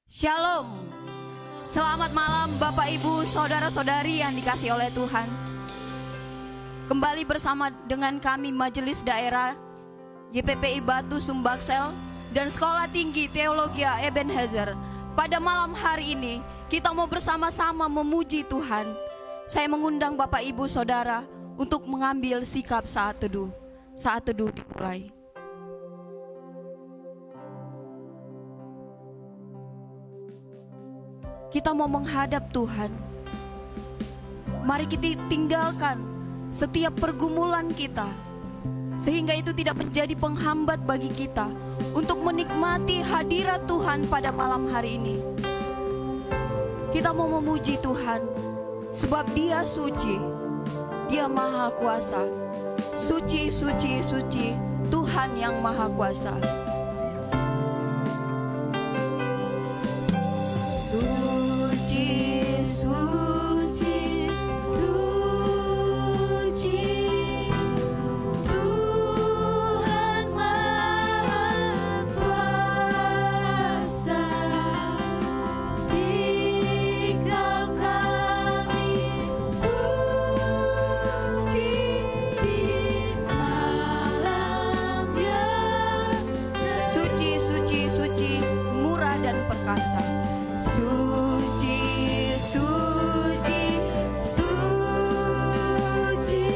Shalom. Selamat malam Bapak Ibu, saudara-saudari yang dikasihi oleh Tuhan. Kembali bersama dengan kami Majelis Daerah YPPI Batu Sumbaksel dan Sekolah Tinggi Teologi Ebenezer. Pada malam hari ini kita mau bersama-sama memuji Tuhan. Saya mengundang Bapak Ibu Saudara untuk mengambil sikap saat teduh. Saat teduh dimulai. Kita mau menghadap Tuhan. Mari kita tinggalkan setiap pergumulan kita, sehingga itu tidak menjadi penghambat bagi kita untuk menikmati hadirat Tuhan pada malam hari ini. Kita mau memuji Tuhan, sebab Dia suci, Dia maha kuasa. Suci, suci, suci, Tuhan yang maha kuasa. Suci, suci, suci, Tuhan maha kuasa. Dikau kami puji di malam yang suci, suci, suci, murah dan perkasa. Suci, suci, suci,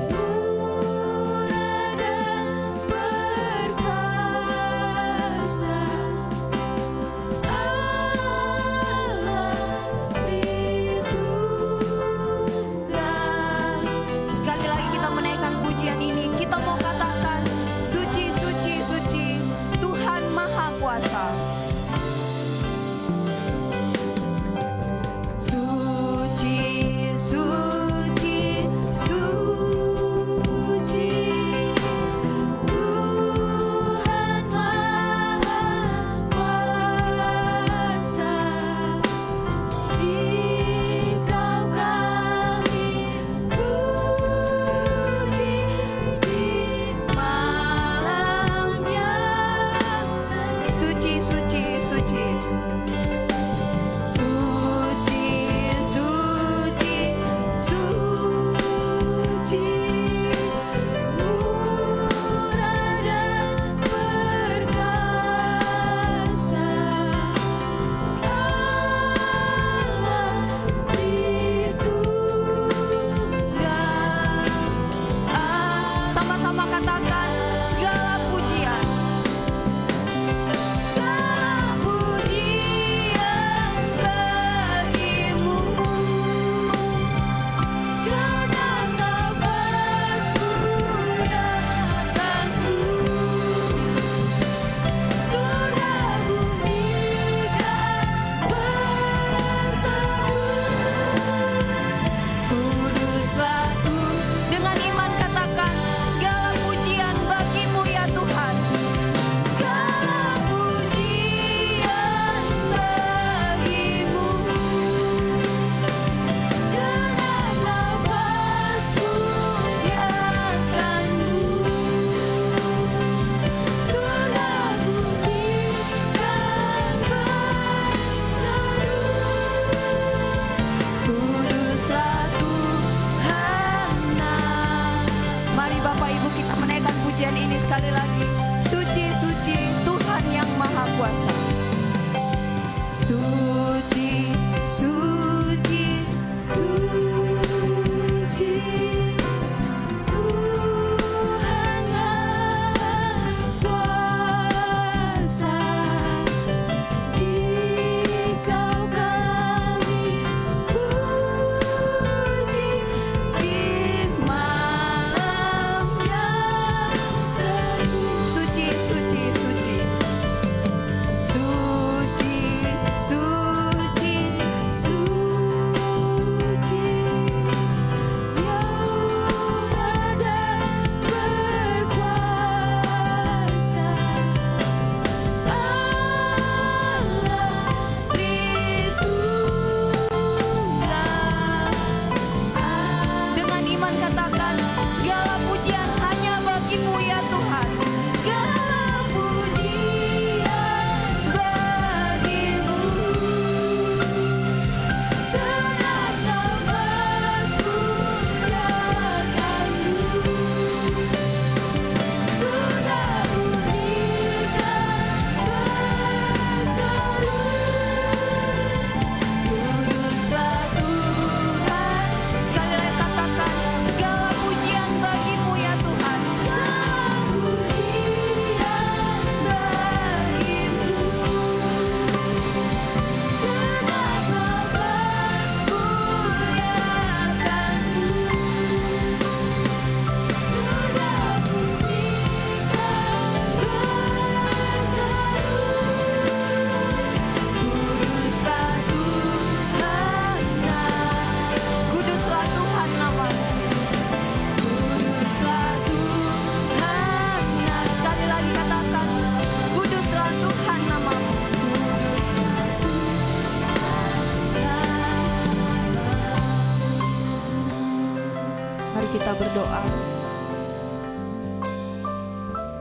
murah dan perkasa, Allah Tritunggal. Sekali lagi kita menaikkan pujian ini, kita mau katakan suci, suci, suci, Tuhan maha kuasa. kita berdoa.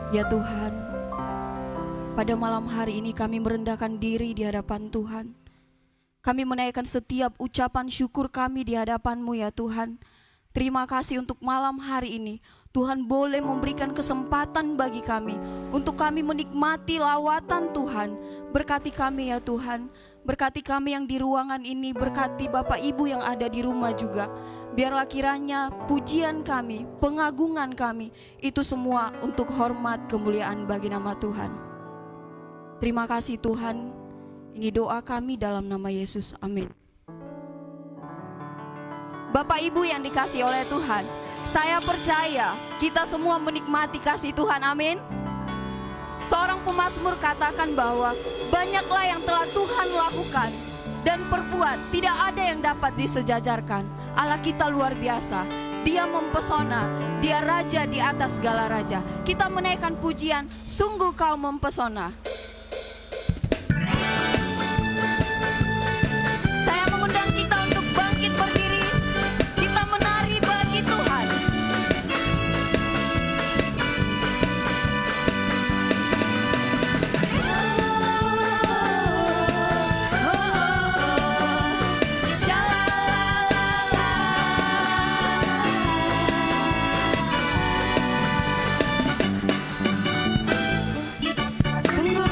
Ya Tuhan, pada malam hari ini kami merendahkan diri di hadapan Tuhan. Kami menaikkan setiap ucapan syukur kami di hadapan-Mu ya Tuhan. Terima kasih untuk malam hari ini. Tuhan boleh memberikan kesempatan bagi kami untuk kami menikmati lawatan Tuhan. Berkati kami ya Tuhan. Berkati kami yang di ruangan ini. Berkati Bapak Ibu yang ada di rumah juga. Biarlah kiranya pujian kami, pengagungan kami, itu semua untuk hormat kemuliaan bagi nama Tuhan. Terima kasih Tuhan. Ini doa kami dalam nama Yesus. Amin. Bapak Ibu yang dikasihi oleh Tuhan, saya percaya kita semua menikmati kasih Tuhan. Amin. Seorang pemazmur katakan bahwa banyaklah yang telah Tuhan lakukan dan perbuat, tidak ada yang dapat disejajarkan. Allah kita luar biasa. Dia mempesona. Dia raja di atas segala raja. Kita menaikkan pujian, sungguh kau mempesona. Saya mengundang kita untuk bangkit berdiri. Kita menari bagi Tuhan. Sungguh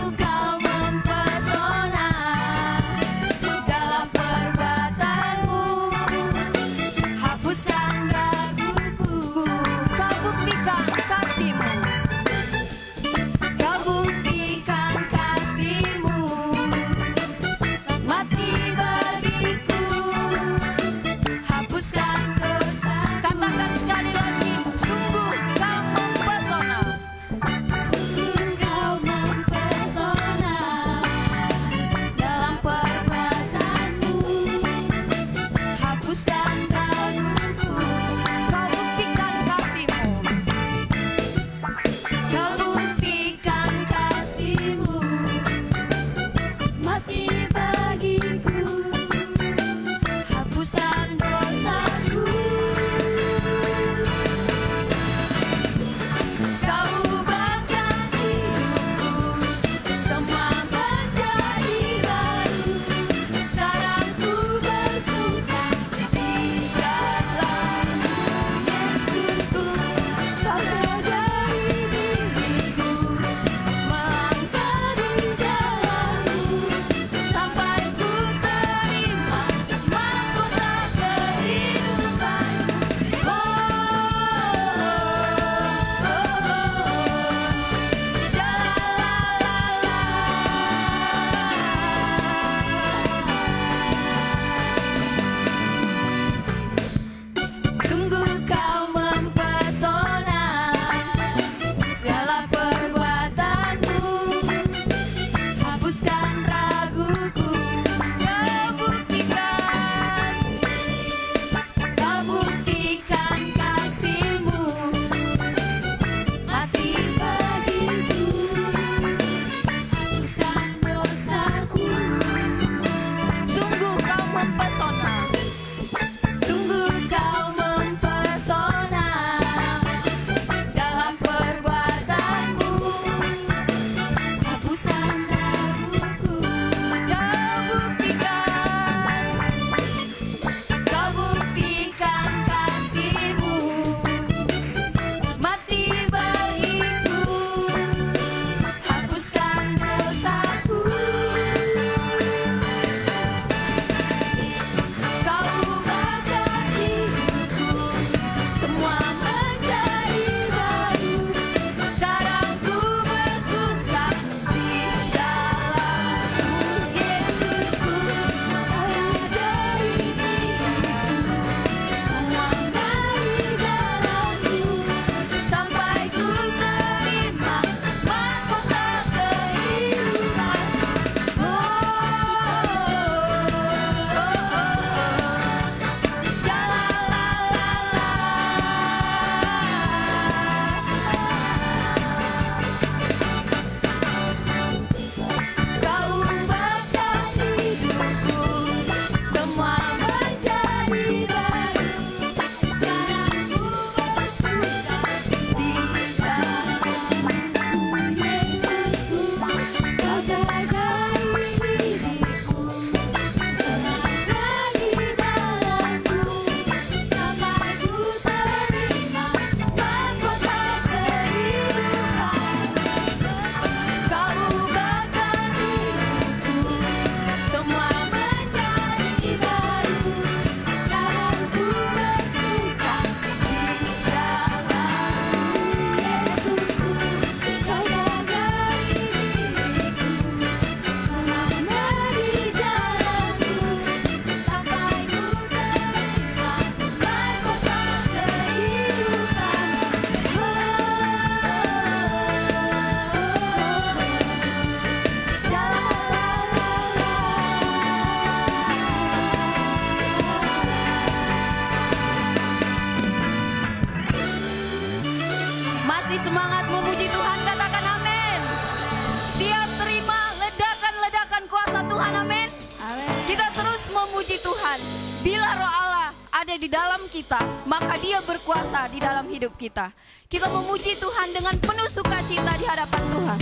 memuji Tuhan. Bila Roh Allah ada di dalam kita, maka Dia berkuasa di dalam hidup kita. Kita memuji Tuhan dengan penuh sukacita di hadapan Tuhan.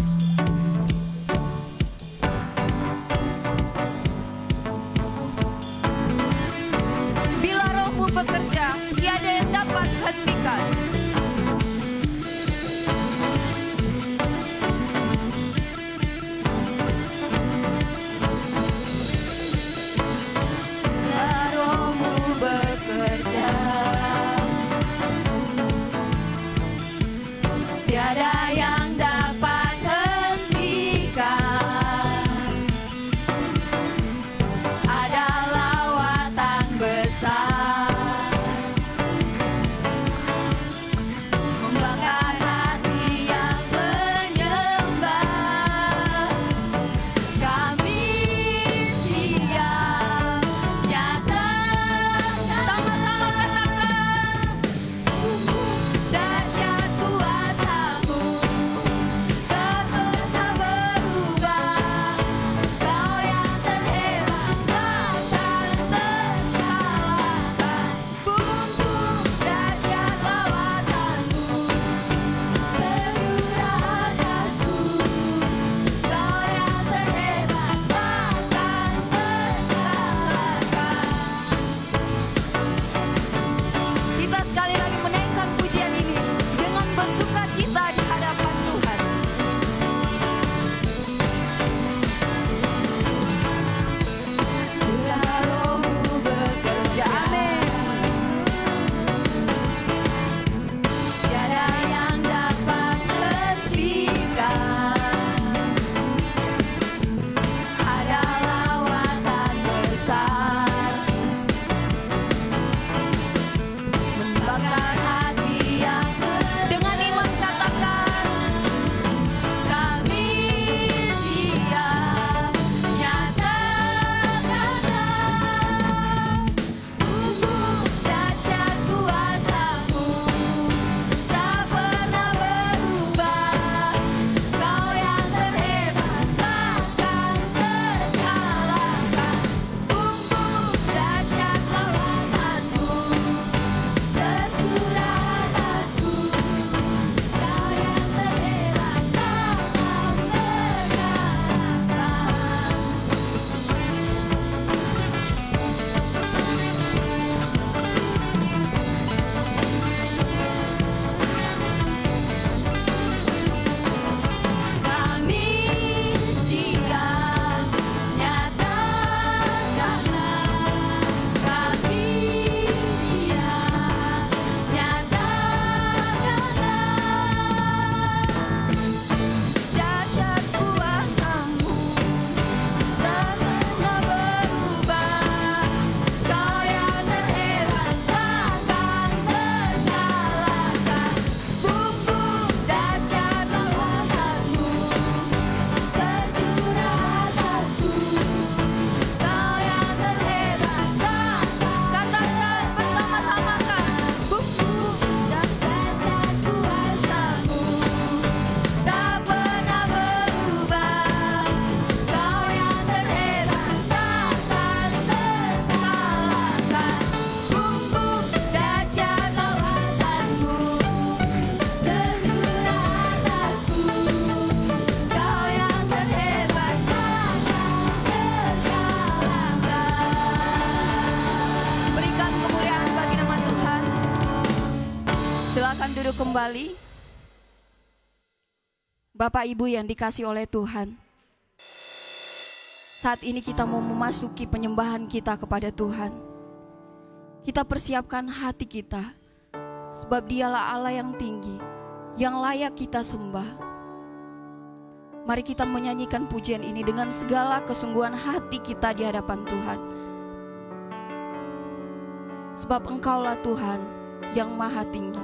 Bila Roh-Mu bekerja, tiada yang dapat hentikan. Tiada yang dapat hentikan. Ada lawatan besar membakar hati yang menyembah. Kami siap nyatakan, sama-sama katakan, dahsyat kuasa-Mu tak pernah berubah. Kau yang terhebat takkan terkalahkan. Bumbu dahsyat lawatan-Mu tercurah atasku. Kau yang terhebat takkan terkalahkan. Kita sekali lagi menaikkan pujian ini dengan bersukacita di hadapan Tuhan. Bila Roh-Mu bekerja, amin. Tiada yang dapat hentikan. Ada lawatan besar membakar hati yang dengan iman katakan, kami siap nyatakanlah. Bumbu dahsyat kuasa-Mu tak pernah berubah. Kau yang terhebat takkan terkalahkan. Bumbu dahsyat lawatan-Mu tercurah atasku. Kau yang terhebat takkan terkalahkan. Kami siap nyatakanlah. Kami siap nyatakanlah. Dahsyat kuasa-Mu tak pernah berubah. Kau yang terhebat takkan terkalahkan. Bumbu dahsyat lawatan-Mu tercurah atasku. Kau yang terhebat katakan bersama-sama kan. Bumbu dahsyat kuasa-Mu tak pernah berubah. Kau yang terhebat takkan terkalahkan. Bumbu dahsyat lawatan-Mu tercurah atasku. Kau yang terhebat takkan terkalahkan. Berikan kemuliaan bagi nama Tuhan. Silakan duduk kembali. Bapak Ibu yang dikasihi oleh Tuhan, saat ini kita mau memasuki penyembahan kita kepada Tuhan. Kita persiapkan hati kita, sebab Dialah Allah yang tinggi, yang layak kita sembah. Mari kita menyanyikan pujian ini dengan segala kesungguhan hati kita di hadapan Tuhan. Sebab Engkaulah Tuhan yang maha tinggi.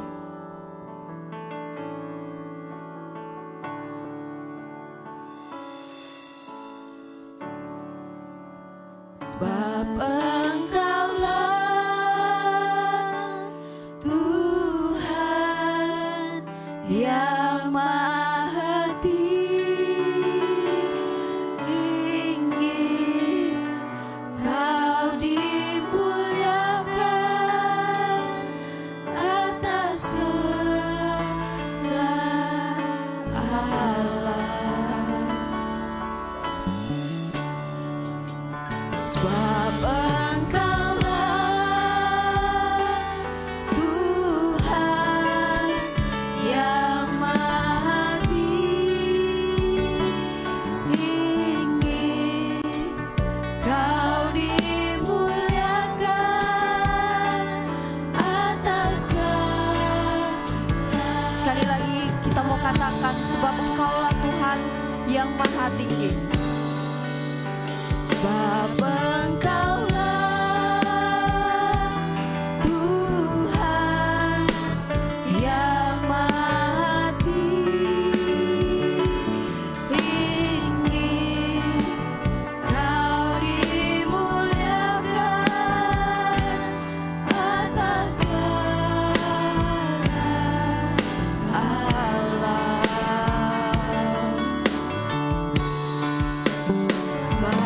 Sebab Engkaulah Tuhan yang maha tinggi. Kau di Sebab Engkaulah Tuhan yang Maha Tinggi, Kau dimuliakan atas segala. Sekali lagi kita mau katakan, sebab Engkaulah Tuhan yang Maha Tinggi. Sebab Engkaulah Tuhan yang Maha Tinggi, Kau dimuliakan atas segala alam. Sebab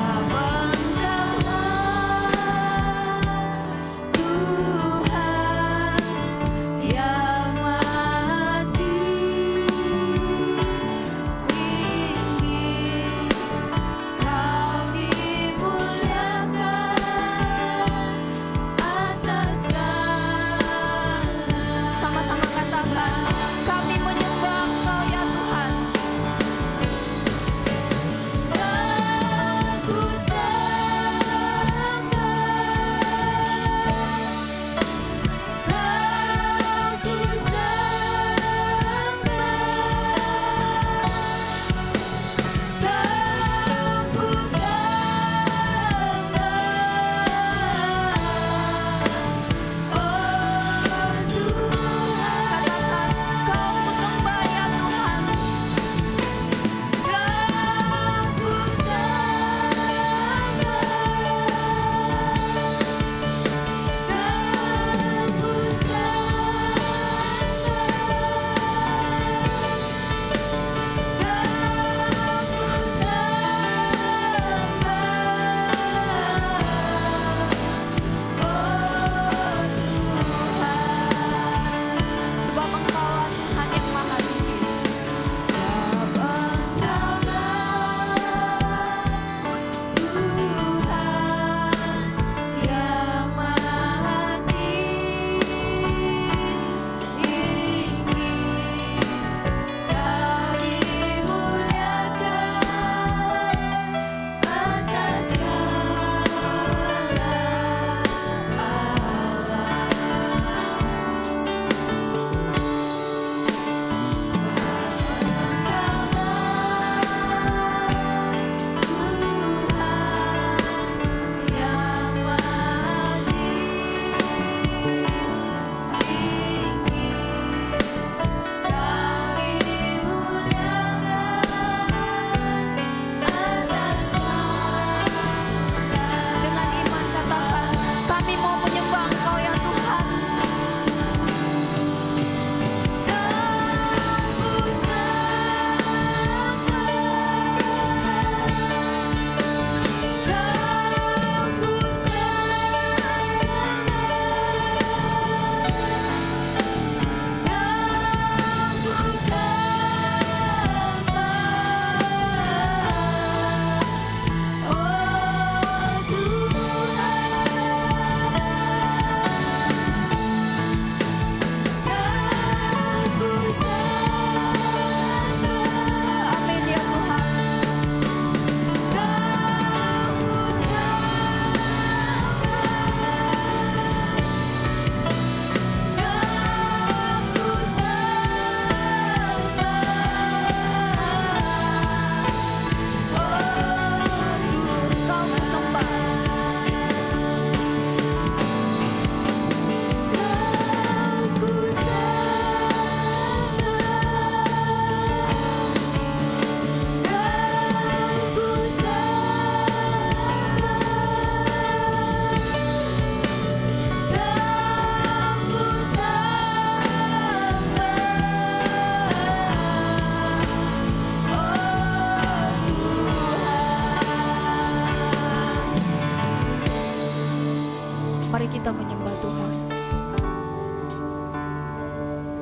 Mari kita menyembah Tuhan.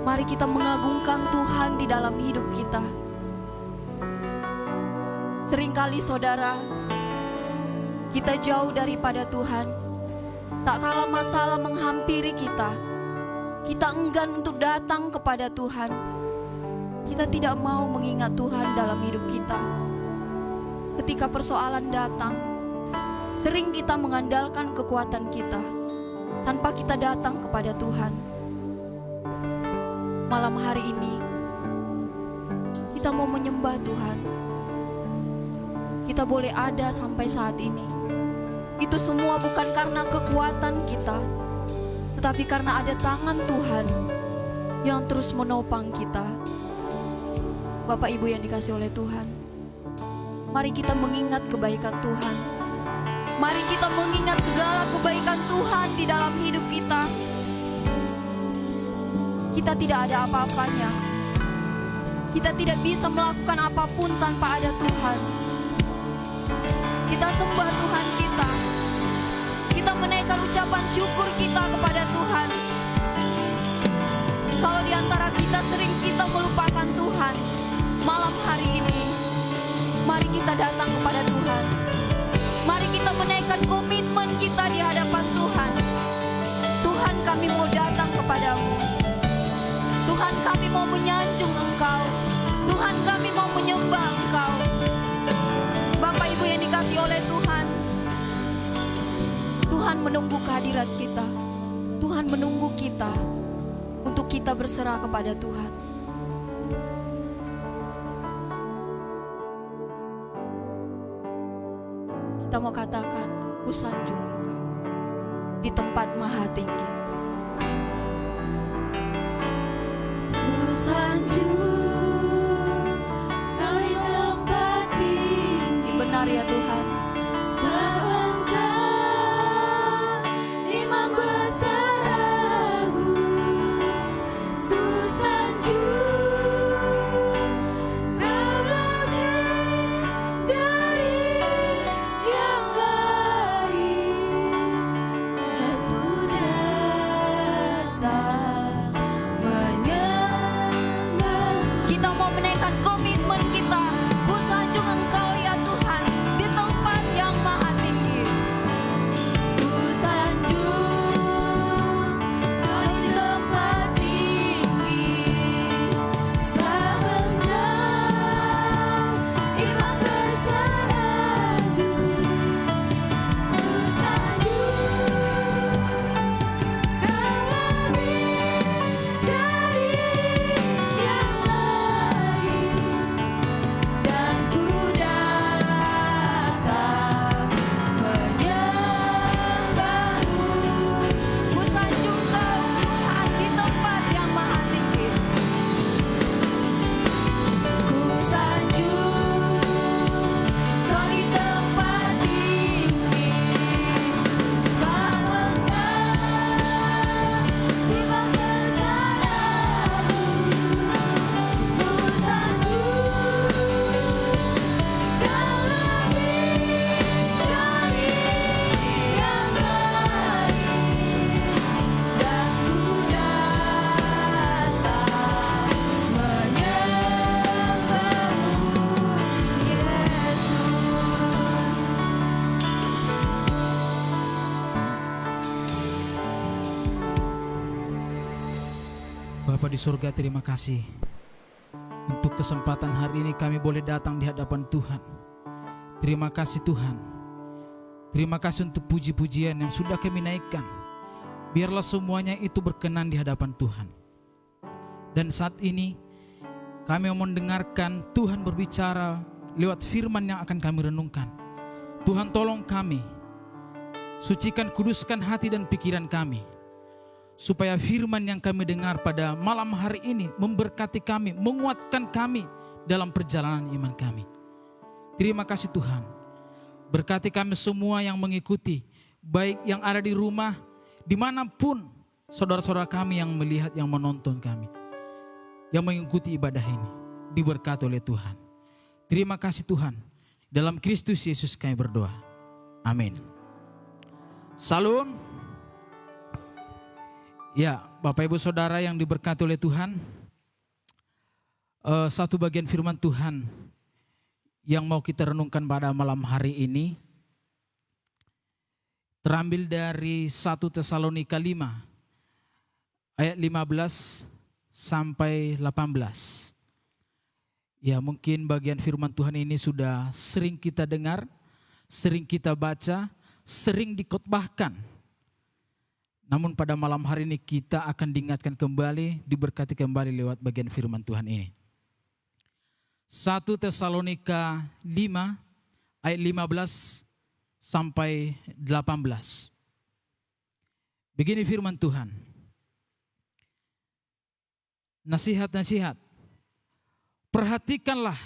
Mari kita mengagungkan Tuhan di dalam hidup kita. Seringkali saudara, kita jauh daripada Tuhan. Tak kala masalah menghampiri kita enggan untuk datang kepada Tuhan. Kita tidak mau mengingat Tuhan dalam hidup kita. Ketika persoalan datang, sering kita mengandalkan kekuatan kita tanpa kita datang kepada Tuhan. Malam hari ini, kita mau menyembah Tuhan. Kita boleh ada sampai saat ini. Itu semua bukan karena kekuatan kita, tetapi karena ada tangan Tuhan yang terus menopang kita. Bapak Ibu yang dikasihi oleh Tuhan, mari kita mengingat kebaikan Tuhan. Mari kita mengingat segala kebaikan Tuhan di dalam hidup kita. Kita tidak ada apa-apanya. Kita tidak bisa melakukan apapun tanpa ada Tuhan. Kita sembah Tuhan kita. Kita menaikkan ucapan syukur kita kepada Tuhan. Kalau di antara kita sering kita melupakan Tuhan, malam hari ini, mari kita datang kepada Tuhan. Mari kita menaikkan komitmen kita di hadapan Tuhan. Tuhan, kami mau datang kepadamu. Tuhan, kami mau menyanjung Engkau. Tuhan, kami mau menyembah Engkau. Bapak Ibu yang dikasihi oleh Tuhan, Tuhan menunggu kehadiran kita. Tuhan menunggu kita untuk kita berserah kepada Tuhan. Kita mau katakan, ku sanjung Engkau di tempat maha tinggi. Ku sanjung Kau di tempat tinggi. Benar ya Tuhan. Bapa di surga, terima kasih untuk kesempatan hari ini kami boleh datang di hadapan Tuhan. Terima kasih Tuhan. Terima kasih untuk puji-pujian yang sudah kami naikkan. Biarlah semuanya itu berkenan di hadapan Tuhan. Dan saat ini kami mau mendengarkan Tuhan berbicara lewat firman yang akan kami renungkan. Tuhan, tolong kami, sucikan, kuduskan hati dan pikiran kami, supaya firman yang kami dengar pada malam hari ini memberkati kami, menguatkan kami dalam perjalanan iman kami. Terima kasih Tuhan. Berkati kami semua yang mengikuti, baik yang ada di rumah, dimanapun saudara-saudara kami yang melihat, yang menonton kami, yang mengikuti ibadah ini, diberkati oleh Tuhan. Terima kasih Tuhan. Dalam Kristus Yesus kami berdoa. Amin. Salam. Ya, Bapak Ibu Saudara yang diberkati oleh Tuhan, satu bagian firman Tuhan yang mau kita renungkan pada malam hari ini terambil dari 1 Tesalonika 5 ayat 15 sampai 18. Ya, mungkin bagian firman Tuhan ini sudah sering kita dengar, sering kita baca, sering dikhotbahkan. Namun pada malam hari ini kita akan diingatkan kembali, diberkati kembali lewat bagian firman Tuhan ini. 1 Tesalonika 5 ayat 15 sampai 18. Begini firman Tuhan. Nasihat-nasihat. Perhatikanlah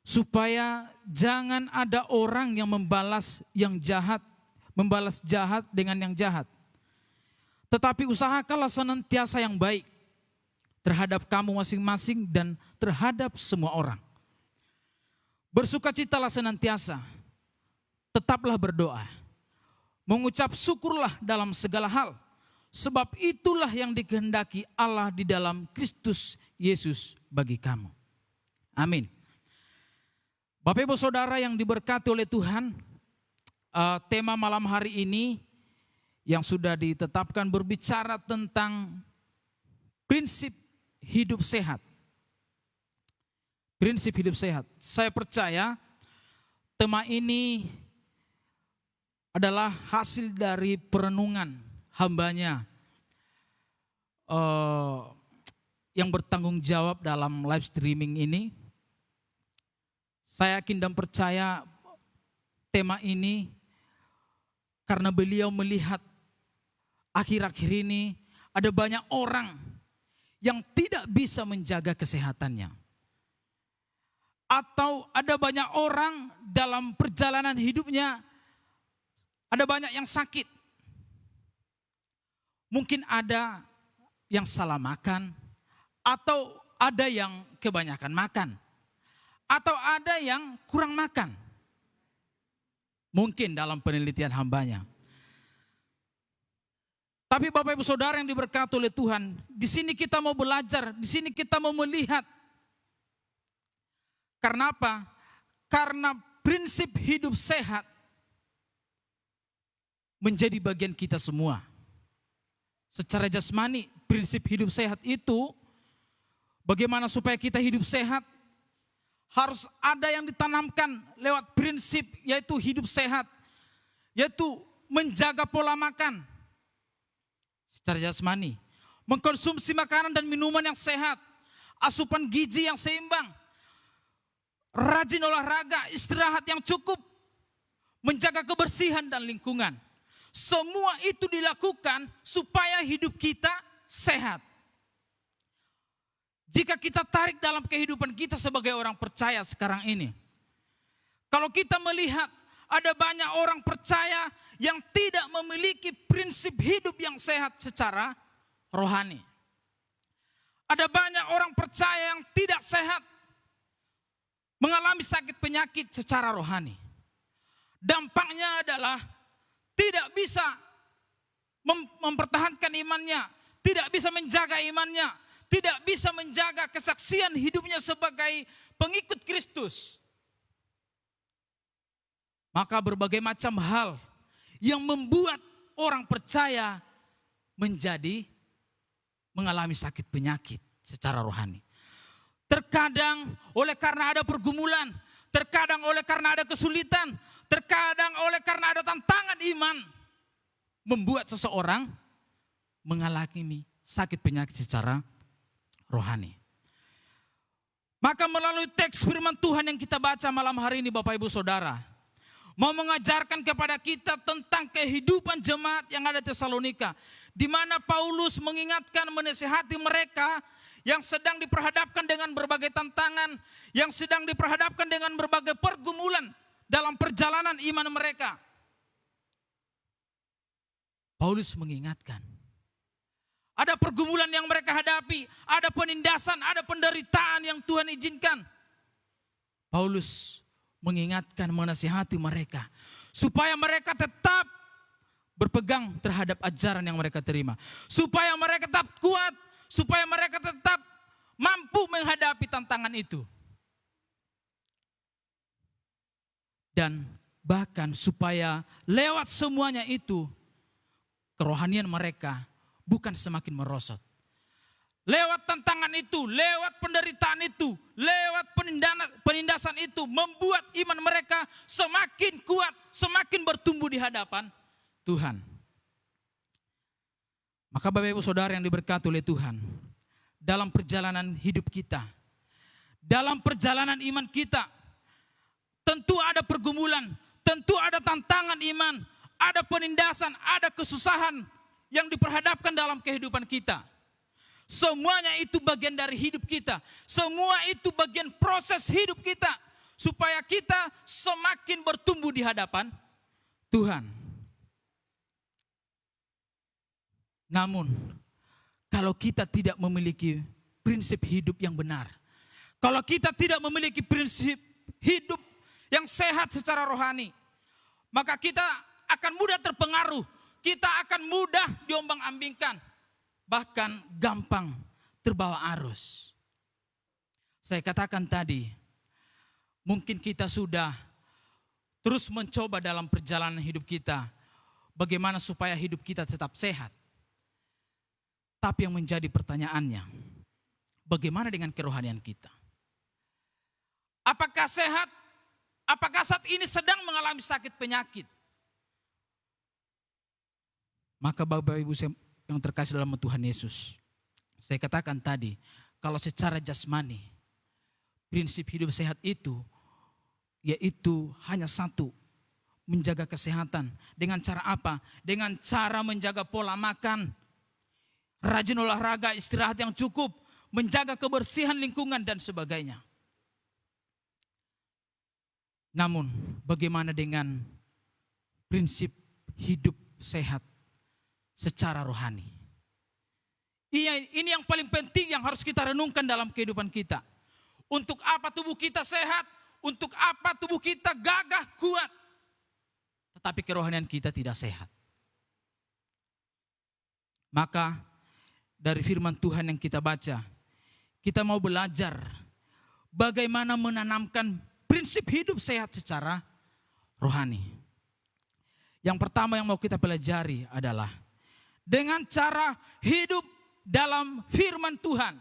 supaya jangan ada orang yang membalas jahat dengan yang jahat. Tetapi usahakanlah senantiasa yang baik terhadap kamu masing-masing dan terhadap semua orang. Bersukacitalah senantiasa, tetaplah berdoa, mengucap syukurlah dalam segala hal, sebab itulah yang dikehendaki Allah di dalam Kristus Yesus bagi kamu. Amin. Bapak Ibu Saudara yang diberkati oleh Tuhan, tema malam hari ini yang sudah ditetapkan berbicara tentang prinsip hidup sehat. Prinsip hidup sehat. Saya percaya tema ini adalah hasil dari perenungan hambanya yang bertanggung jawab dalam live streaming ini. Saya yakin dan percaya tema ini karena beliau melihat akhir-akhir ini ada banyak orang yang tidak bisa menjaga kesehatannya. Atau ada banyak orang dalam perjalanan hidupnya, ada banyak yang sakit. Mungkin ada yang salah makan, atau ada yang kebanyakan makan, atau ada yang kurang makan. Mungkin dalam penelitian hambanya. Tapi Bapak Ibu Saudara yang diberkati oleh Tuhan, di sini kita mau belajar, di sini kita mau melihat. Karena apa? Karena prinsip hidup sehat menjadi bagian kita semua. Secara jasmani, prinsip hidup sehat itu bagaimana supaya kita hidup sehat? Harus ada yang ditanamkan lewat prinsip, yaitu hidup sehat, yaitu menjaga pola makan secara jasmani, mengkonsumsi makanan dan minuman yang sehat, asupan gizi yang seimbang, rajin olahraga, istirahat yang cukup, menjaga kebersihan dan lingkungan. Semua itu dilakukan supaya hidup kita sehat. Jika kita tarik dalam kehidupan kita sebagai orang percaya sekarang ini, kalau kita melihat ada banyak orang percaya yang tidak memiliki prinsip hidup yang sehat secara rohani. Ada banyak orang percaya yang tidak sehat, mengalami sakit penyakit secara rohani. Dampaknya adalah tidak bisa mempertahankan imannya, tidak bisa menjaga imannya, tidak bisa menjaga kesaksian hidupnya sebagai pengikut Kristus. Maka berbagai macam hal yang membuat orang percaya mengalami sakit penyakit secara rohani. Terkadang oleh karena ada pergumulan, terkadang oleh karena ada kesulitan, terkadang oleh karena ada tantangan iman, membuat seseorang mengalami sakit penyakit secara rohani. Maka melalui teks firman Tuhan yang kita baca malam hari ini Bapak Ibu Saudara, mau mengajarkan kepada kita tentang kehidupan jemaat yang ada di Tesalonika, di mana Paulus mengingatkan, menasihati mereka yang sedang diperhadapkan dengan berbagai tantangan, yang sedang diperhadapkan dengan berbagai pergumulan dalam perjalanan iman mereka. Paulus mengingatkan, ada pergumulan yang mereka hadapi, ada penindasan, ada penderitaan yang Tuhan izinkan. Paulus mengingatkan, menasihati mereka supaya mereka tetap berpegang terhadap ajaran yang mereka terima, supaya mereka tetap kuat, supaya mereka tetap mampu menghadapi tantangan itu. Dan Bahkan supaya lewat semuanya itu, kerohanian mereka bukan semakin merosot. Lewat tantangan itu, lewat penderitaan itu, lewat penindasan itu, membuat iman mereka semakin kuat, semakin bertumbuh di hadapan Tuhan. Maka Bapak Ibu Saudara yang diberkati oleh Tuhan, dalam perjalanan hidup kita, dalam perjalanan iman kita, tentu ada pergumulan, tentu ada tantangan iman, ada penindasan, ada kesusahan yang diperhadapkan dalam kehidupan kita. Semuanya itu bagian dari hidup kita. Semua itu bagian proses hidup kita. Supaya kita semakin bertumbuh di hadapan Tuhan. Namun, kalau kita tidak memiliki prinsip hidup yang benar, kalau kita tidak memiliki prinsip hidup yang sehat secara rohani, maka kita akan mudah terpengaruh, kita akan mudah diombang-ambingkan, bahkan gampang terbawa arus. Saya katakan tadi, mungkin kita sudah terus mencoba dalam perjalanan hidup kita, bagaimana supaya hidup kita tetap sehat. Tapi yang menjadi pertanyaannya, bagaimana dengan kerohanian kita? Apakah sehat? Apakah saat ini sedang mengalami sakit penyakit? Maka Bapak Ibu yang terkasih dalam Tuhan Yesus, saya katakan tadi, kalau secara jasmani, prinsip hidup sehat itu, yaitu hanya satu, menjaga kesehatan. Dengan cara apa? Dengan cara menjaga pola makan, rajin olahraga, istirahat yang cukup, menjaga kebersihan lingkungan dan sebagainya. Namun bagaimana dengan prinsip hidup sehat secara rohani? Ini yang paling penting yang harus kita renungkan dalam kehidupan kita. Untuk apa tubuh kita sehat? Untuk apa tubuh kita gagah, kuat? Tetapi kerohanian kita tidak sehat. Maka dari firman Tuhan yang kita baca, kita mau belajar bagaimana menanamkan prinsip hidup sehat secara rohani. Yang pertama yang mau kita pelajari adalah dengan cara hidup dalam firman Tuhan.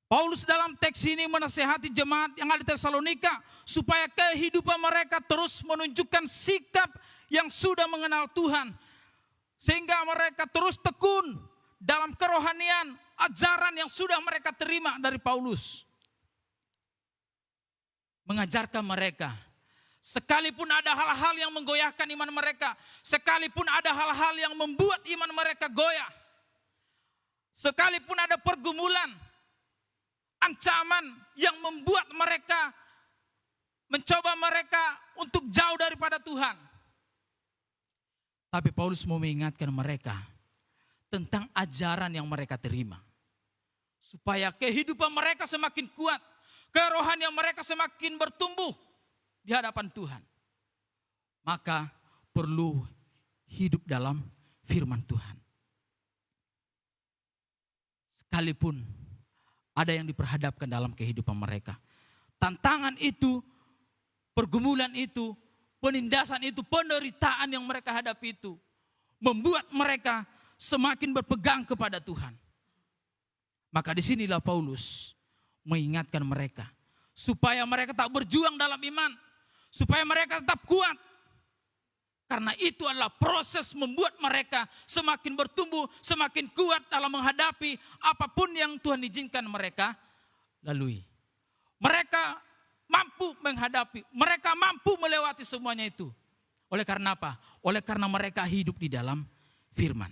Paulus dalam teks ini menasihati jemaat yang ada di Tesalonika supaya kehidupan mereka terus menunjukkan sikap yang sudah mengenal Tuhan. Sehingga mereka terus tekun dalam kerohanian, ajaran yang sudah mereka terima dari Paulus. Mengajarkan mereka, sekalipun ada hal-hal yang menggoyahkan iman mereka, sekalipun ada hal-hal yang membuat iman mereka goyah, sekalipun ada pergumulan, ancaman yang membuat mereka mencoba mereka untuk jauh daripada Tuhan. Tapi Paulus mau mengingatkan mereka tentang ajaran yang mereka terima. Supaya kehidupan mereka semakin kuat, kerohanian mereka semakin bertumbuh di hadapan Tuhan. Maka perlu hidup dalam firman Tuhan. Sekalipun ada yang diperhadapkan dalam kehidupan mereka. Tantangan itu, pergumulan itu, penindasan itu, penderitaan yang mereka hadapi itu membuat mereka semakin berpegang kepada Tuhan. Maka disinilah Paulus mengingatkan mereka supaya mereka tak berjuang dalam iman, supaya mereka tetap kuat. Karena itu adalah proses membuat mereka semakin bertumbuh, semakin kuat dalam menghadapi apapun yang Tuhan izinkan mereka lalui. Mereka mampu menghadapi, mereka mampu melewati semuanya itu. Oleh karena apa? Oleh karena mereka hidup di dalam firman.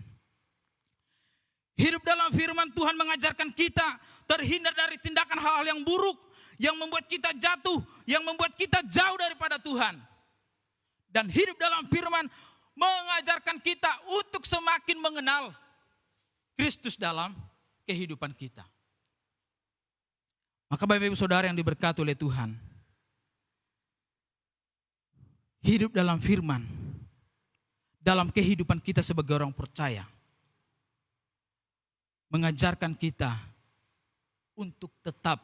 Hidup dalam firman Tuhan mengajarkan kita terhindar dari tindakan hal-hal yang buruk, yang membuat kita jatuh, yang membuat kita jauh daripada Tuhan. Dan hidup dalam firman mengajarkan kita untuk semakin mengenal Kristus dalam kehidupan kita. Maka Bapak Ibu Saudara yang diberkati oleh Tuhan, hidup dalam firman, dalam kehidupan kita sebagai orang percaya, mengajarkan kita untuk tetap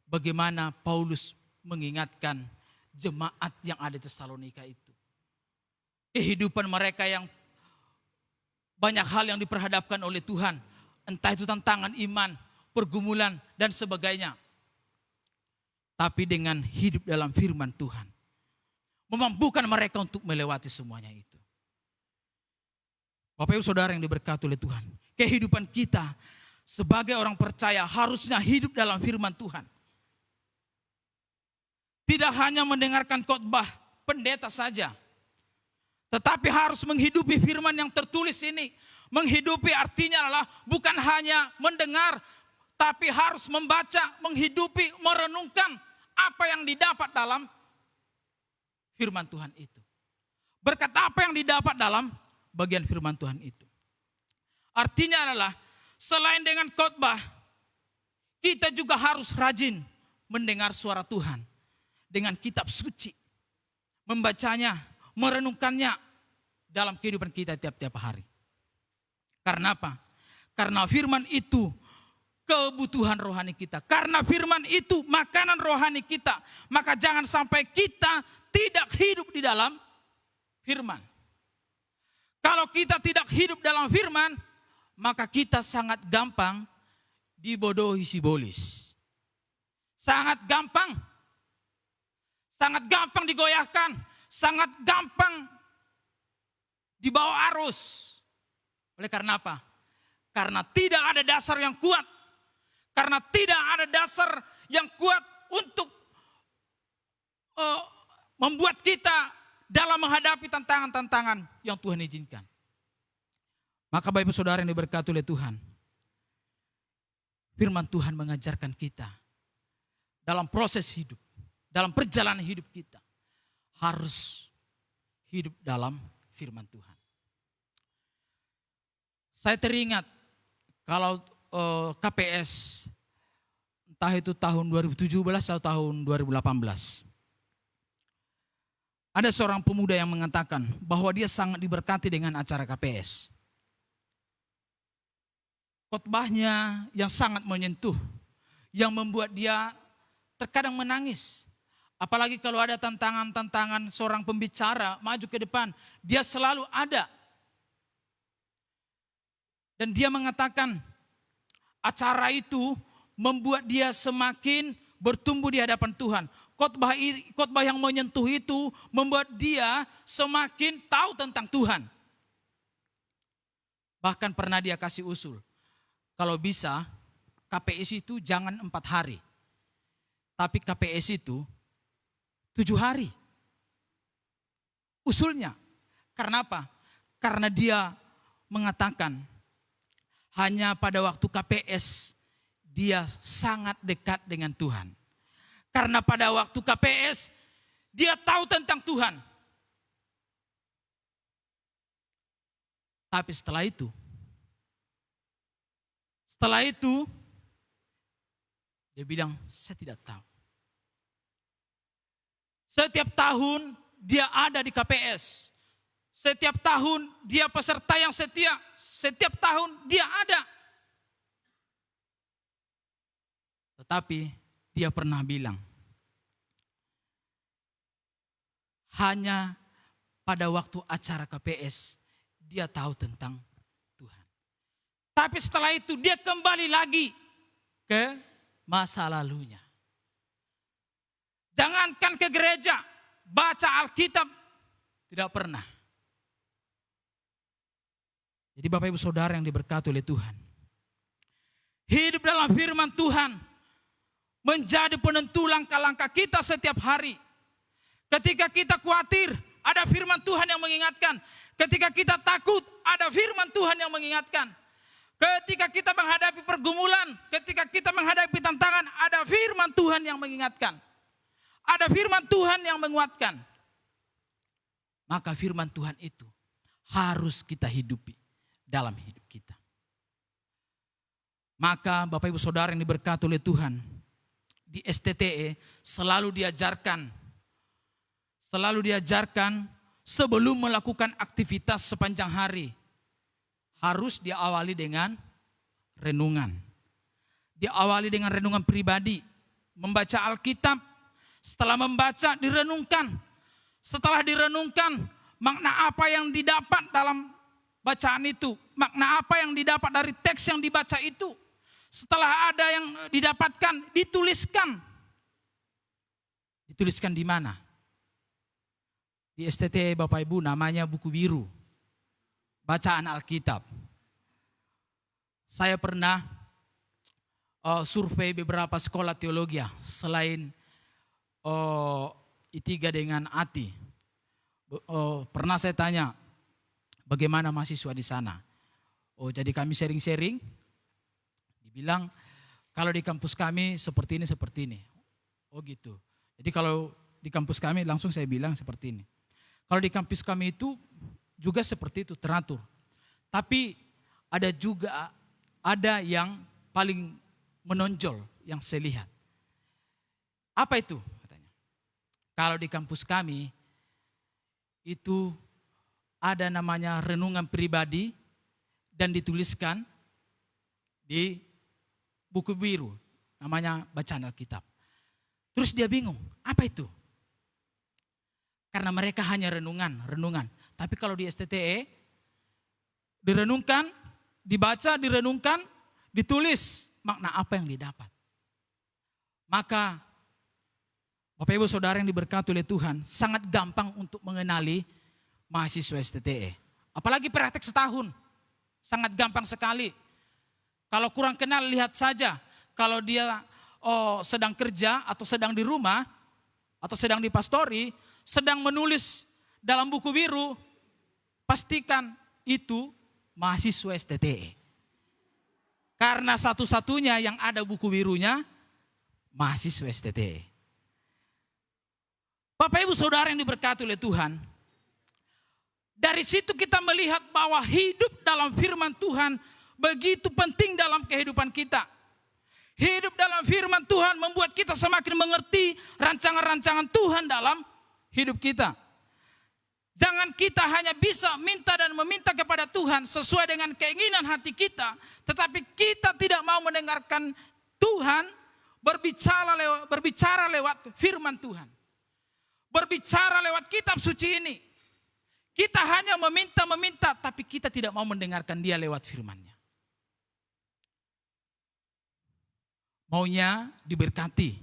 bagaimana Paulus mengingatkan jemaat yang ada di Tesalonika itu. Kehidupan mereka yang banyak hal yang diperhadapkan oleh Tuhan. Entah itu tantangan iman, pergumulan, dan sebagainya. Tapi dengan hidup dalam firman Tuhan, memampukan mereka untuk melewati semuanya itu. Bapak Ibu Saudara yang diberkati oleh Tuhan, kehidupan kita sebagai orang percaya harusnya hidup dalam firman Tuhan. Tidak hanya mendengarkan khotbah pendeta saja, tetapi harus menghidupi firman yang tertulis ini. Menghidupi artinya adalah bukan hanya mendengar, tapi harus membaca, menghidupi, merenungkan apa yang didapat dalam firman Tuhan itu. Berkat apa yang didapat dalam bagian firman Tuhan itu. Artinya adalah selain dengan khotbah, kita juga harus rajin mendengar suara Tuhan dengan kitab suci. Membacanya, merenungkannya dalam kehidupan kita tiap-tiap hari. Karena apa? Karena firman itu kebutuhan rohani kita. Karena firman itu makanan rohani kita. Maka jangan sampai kita tidak hidup di dalam firman. Kalau kita tidak hidup dalam firman, maka kita sangat gampang dibodohi sibolis. Sangat gampang digoyahkan, sangat gampang dibawa arus. Oleh karena apa? Karena tidak ada dasar yang kuat. Karena tidak ada dasar yang kuat untuk membuat kita dalam menghadapi tantangan-tantangan yang Tuhan izinkan. Maka Bapak Ibu Saudara yang diberkati oleh Tuhan, firman Tuhan mengajarkan kita dalam proses hidup, dalam perjalanan hidup kita, harus hidup dalam firman Tuhan. Saya teringat kalau KPS, entah itu tahun 2017 atau tahun 2018. Ada seorang pemuda yang mengatakan bahwa dia sangat diberkati dengan acara KPS. Khotbahnya yang sangat menyentuh, yang membuat dia terkadang menangis. Apalagi kalau ada tantangan-tantangan seorang pembicara maju ke depan, dia selalu ada. Dan dia mengatakan acara itu membuat dia semakin bertumbuh di hadapan Tuhan. Khotbah yang menyentuh itu membuat dia semakin tahu tentang Tuhan. Bahkan pernah dia kasih usul, kalau bisa KPS itu jangan 4 hari. Tapi KPS itu 7 hari. Usulnya. Karena apa? Karena dia mengatakan hanya pada waktu KPS dia sangat dekat dengan Tuhan. Karena pada waktu KPS dia tahu tentang Tuhan. Tapi setelah itu dia bilang, saya tidak tahu. Setiap tahun dia ada di KPS. Setiap tahun dia peserta yang setia. Setiap tahun dia ada. Tetapi dia pernah bilang, hanya pada waktu acara KPS dia tahu tentang Tuhan. Tapi setelah itu dia kembali lagi ke masa lalunya. Jangankan ke gereja, baca Alkitab tidak pernah. Jadi Bapak Ibu Saudara yang diberkati oleh Tuhan, hidup dalam firman Tuhan menjadi penentu langkah-langkah kita setiap hari. Ketika kita khawatir, ada firman Tuhan yang mengingatkan. Ketika kita takut, ada firman Tuhan yang mengingatkan. Ketika kita menghadapi pergumulan, ketika kita menghadapi tantangan, ada firman Tuhan yang mengingatkan. Ada firman Tuhan yang menguatkan. Maka firman Tuhan itu harus kita hidupi dalam hidup kita. Maka Bapak Ibu Saudara yang diberkati oleh Tuhan, di STTE selalu diajarkan sebelum melakukan aktivitas sepanjang hari, harus diawali dengan renungan. Diawali dengan renungan pribadi, membaca Alkitab, Setelah membaca, direnungkan. Setelah direnungkan, makna apa yang didapat dalam bacaan itu? Makna apa yang didapat dari teks yang dibaca itu? Setelah ada yang didapatkan, dituliskan. Dituliskan di mana? Di STT Bapak Ibu namanya buku biru. Bacaan Alkitab. Saya pernah survei beberapa sekolah teologi selain I3 dengan ATI. Pernah saya tanya bagaimana mahasiswa di sana. Jadi kami sharing-sharing. Dibilang kalau di kampus kami seperti ini. Gitu. Jadi kalau di kampus kami langsung saya bilang seperti ini. Kalau di kampus kami itu juga seperti itu, teratur. Tapi ada yang paling menonjol yang saya lihat. Apa itu? Katanya. Kalau di kampus kami itu ada namanya renungan pribadi dan dituliskan di buku biru namanya bacaan Alkitab. Terus dia bingung, apa itu? Karena mereka hanya renungan. Tapi kalau di STTE direnungkan, dibaca, direnungkan, ditulis makna apa yang didapat. Maka Bapak Ibu Saudara yang diberkati oleh Tuhan, sangat gampang untuk mengenali mahasiswa STTE. Apalagi praktek setahun, sangat gampang sekali. Kalau kurang kenal lihat saja, kalau dia sedang kerja atau sedang di rumah, atau sedang di pastori, sedang menulis dalam buku biru, pastikan itu mahasiswa STTE. Karena satu-satunya yang ada buku birunya, mahasiswa STTE. Bapak Ibu Saudara yang diberkati oleh Tuhan, dari situ kita melihat bahwa hidup dalam firman Tuhan begitu penting dalam kehidupan kita. Hidup dalam firman Tuhan membuat kita semakin mengerti rancangan-rancangan Tuhan dalam hidup kita. Jangan kita hanya bisa minta dan meminta kepada Tuhan sesuai dengan keinginan hati kita, tetapi kita tidak mau mendengarkan Tuhan berbicara lewat firman Tuhan. Berbicara lewat kitab suci ini. Kita hanya meminta, tapi kita tidak mau mendengarkan dia lewat firman-Nya. Maunya diberkati.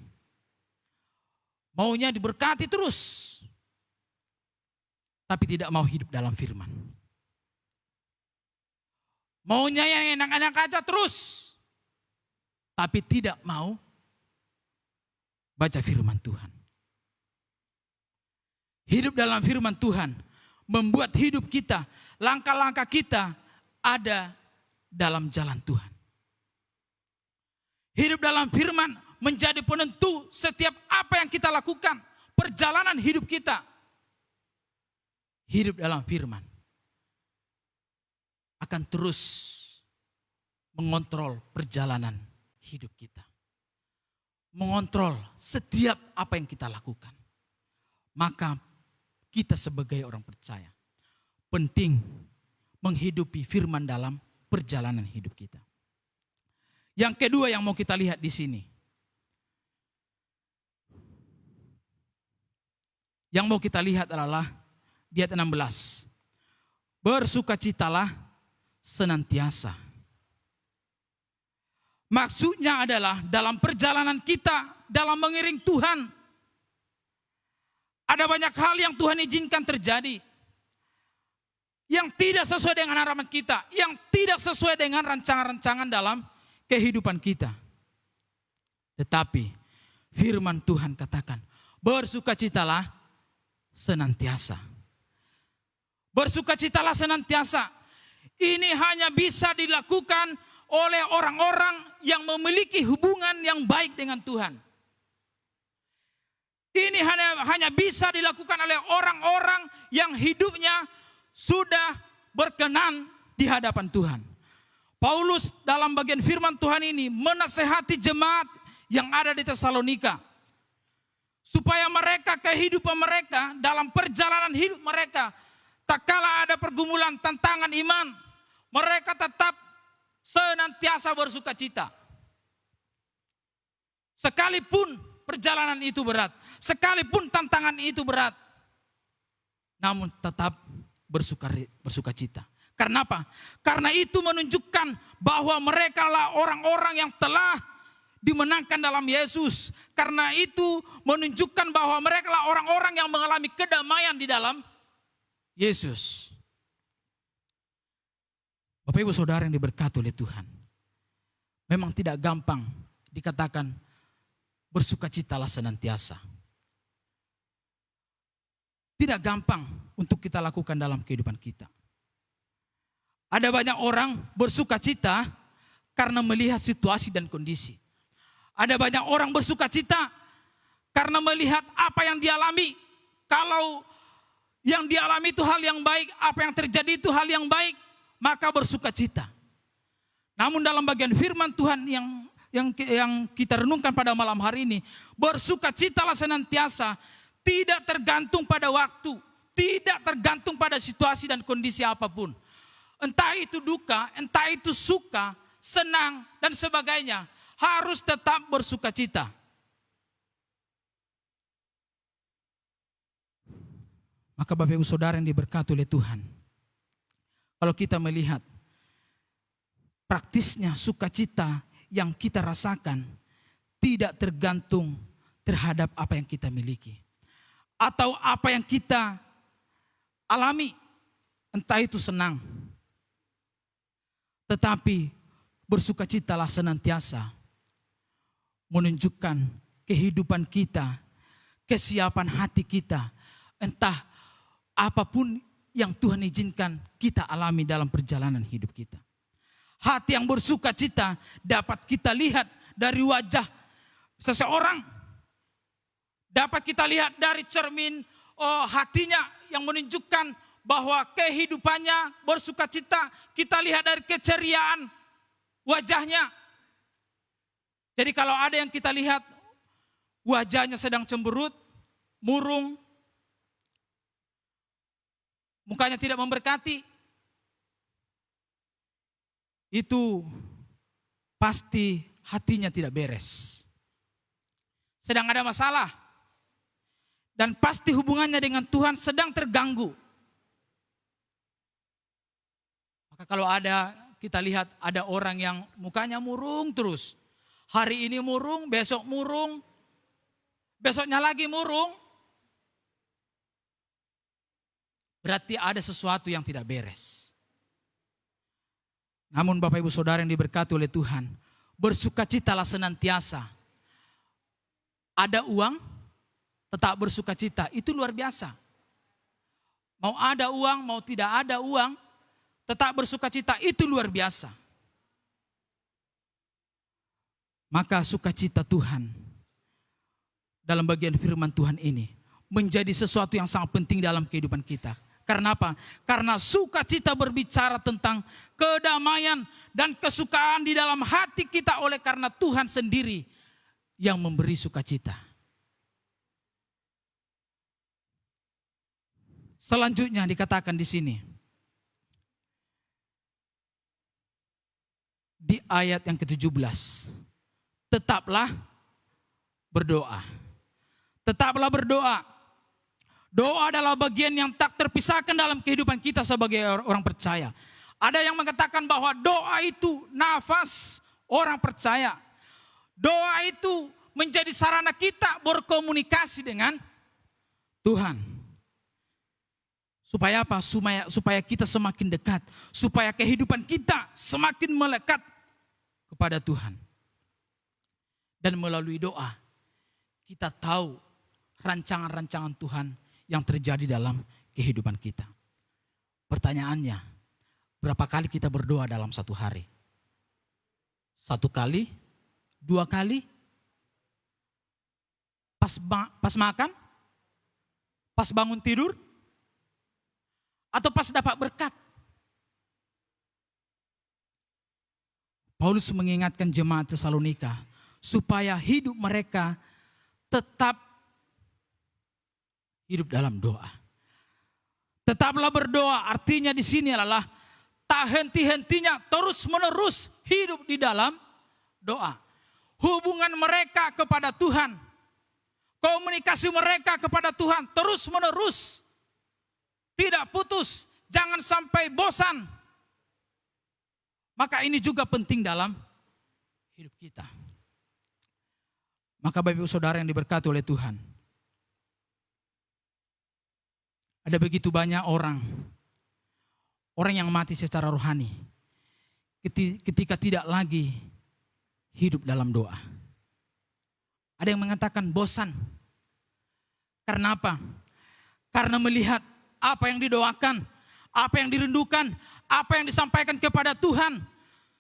Maunya diberkati terus. Tapi tidak mau hidup dalam firman. Maunya yang enak-enak aja terus. Tapi tidak mau baca firman Tuhan. Hidup dalam firman Tuhan membuat hidup kita, langkah-langkah kita ada dalam jalan Tuhan. Hidup dalam firman menjadi penentu setiap apa yang kita lakukan, perjalanan hidup kita. Hidup dalam firman akan terus mengontrol perjalanan hidup kita. Mengontrol setiap apa yang kita lakukan. Maka kita sebagai orang percaya penting menghidupi firman dalam perjalanan hidup kita. Yang kedua yang mau kita lihat di sini. Yang mau kita lihat adalah di ayat 16. Bersukacitalah senantiasa. Maksudnya adalah dalam perjalanan kita, dalam mengiring Tuhan, ada banyak hal yang Tuhan izinkan terjadi. Yang tidak sesuai dengan harapan kita. Yang tidak sesuai dengan rancangan-rancangan dalam kehidupan kita. Tetapi firman Tuhan katakan, bersukacitalah senantiasa. Bersukacitalah senantiasa. Ini hanya bisa dilakukan oleh orang-orang yang memiliki hubungan yang baik dengan Tuhan. Ini hanya bisa dilakukan oleh orang-orang yang hidupnya sudah berkenan di hadapan Tuhan. Paulus dalam bagian firman Tuhan ini menasehati jemaat yang ada di Tesalonika. Supaya mereka, kehidupan mereka, dalam perjalanan hidup mereka, tak kala ada pergumulan tantangan iman, mereka tetap senantiasa bersukacita. Sekalipun perjalanan itu berat, sekalipun tantangan itu berat, namun tetap bersuka cita. Karena apa? Karena itu menunjukkan bahwa mereka lah orang-orang yang telah dimenangkan dalam Yesus. Karena itu menunjukkan bahwa mereka lah orang-orang yang mengalami kedamaian di dalam Yesus. Bapak Ibu Saudara yang diberkati oleh Tuhan, memang tidak gampang dikatakan bersukacitalah senantiasa. Tidak gampang untuk kita lakukan dalam kehidupan kita. Ada banyak orang bersukacita karena melihat situasi dan kondisi. Ada banyak orang bersukacita karena melihat apa yang dialami. Kalau yang dialami itu hal yang baik, apa yang terjadi itu hal yang baik, maka bersukacita. Namun dalam bagian firman Tuhan yang kita renungkan pada malam hari ini, bersukacitalah senantiasa, tidak tergantung pada waktu, tidak tergantung pada situasi dan kondisi apapun. Entah itu duka, entah itu suka, senang, dan sebagainya. Harus tetap bersukacita. Maka Bapak Ibu Saudara yang diberkati oleh Tuhan, kalau kita melihat praktisnya sukacita yang kita rasakan tidak tergantung terhadap apa yang kita miliki. Atau apa yang kita alami, entah itu senang. Tetapi bersukacitalah senantiasa menunjukkan kehidupan kita, kesiapan hati kita, entah apapun yang Tuhan izinkan kita alami dalam perjalanan hidup kita. Hati yang bersukacita dapat kita lihat dari wajah seseorang. Dapat kita lihat dari cermin hatinya yang menunjukkan bahwa kehidupannya bersukacita. Kita lihat dari keceriaan wajahnya. Jadi kalau ada yang kita lihat wajahnya sedang cemberut, murung, mukanya tidak memberkati, itu pasti hatinya tidak beres. Sedang ada masalah. Dan pasti hubungannya dengan Tuhan sedang terganggu. Maka kalau kita lihat ada orang yang mukanya murung terus. Hari ini murung, besok murung, besoknya lagi murung. Berarti ada sesuatu yang tidak beres. Namun Bapak Ibu Saudara yang diberkati oleh Tuhan, bersukacitalah senantiasa. Ada uang, tetap bersukacita, itu luar biasa. Mau ada uang, mau tidak ada uang, tetap bersukacita, itu luar biasa. Maka sukacita Tuhan dalam bagian firman Tuhan ini menjadi sesuatu yang sangat penting dalam kehidupan kita. Karena apa? Karena sukacita berbicara tentang kedamaian dan kesukaan di dalam hati kita oleh karena Tuhan sendiri yang memberi sukacita. Selanjutnya dikatakan di sini. Di ayat yang ke-17. Tetaplah berdoa. Tetaplah berdoa. Doa adalah bagian yang tak terpisahkan dalam kehidupan kita sebagai orang percaya. Ada yang mengatakan bahwa doa itu nafas orang percaya. Doa itu menjadi sarana kita berkomunikasi dengan Tuhan. Supaya apa? Supaya kita semakin dekat. Supaya kehidupan kita semakin melekat kepada Tuhan. Dan melalui doa, kita tahu rancangan-rancangan Tuhan yang terjadi dalam kehidupan kita. Pertanyaannya, berapa kali kita berdoa dalam satu hari? 1 kali? 2 kali? Pas makan? Pas bangun tidur? Atau pas dapat berkat? Paulus mengingatkan jemaat Tesalonika supaya hidup mereka tetap hidup dalam doa. Tetaplah berdoa, artinya di sini adalah tak henti-hentinya terus-menerus hidup di dalam doa. Hubungan mereka kepada Tuhan Komunikasi mereka kepada Tuhan terus menerus, tidak putus, jangan sampai bosan. Maka ini juga penting dalam hidup kita. Maka Bapak Ibu Saudara yang diberkati oleh Tuhan, ada begitu banyak orang yang mati secara rohani ketika tidak lagi hidup dalam doa. Ada yang mengatakan bosan. Karena apa? Karena melihat apa yang didoakan, apa yang dirindukan, apa yang disampaikan kepada Tuhan,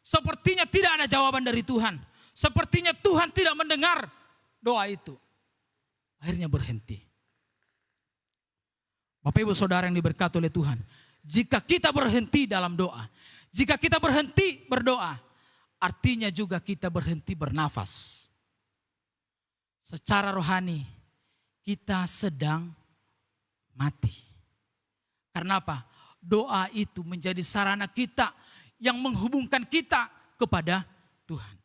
sepertinya tidak ada jawaban dari Tuhan. Sepertinya Tuhan tidak mendengar doa itu. Akhirnya berhenti. Bapak Ibu Saudara yang diberkati oleh Tuhan, jika kita berhenti dalam doa, jika kita berhenti berdoa, artinya juga kita berhenti bernafas. Secara rohani kita sedang mati. Karena apa? Doa itu menjadi sarana kita yang menghubungkan kita kepada Tuhan.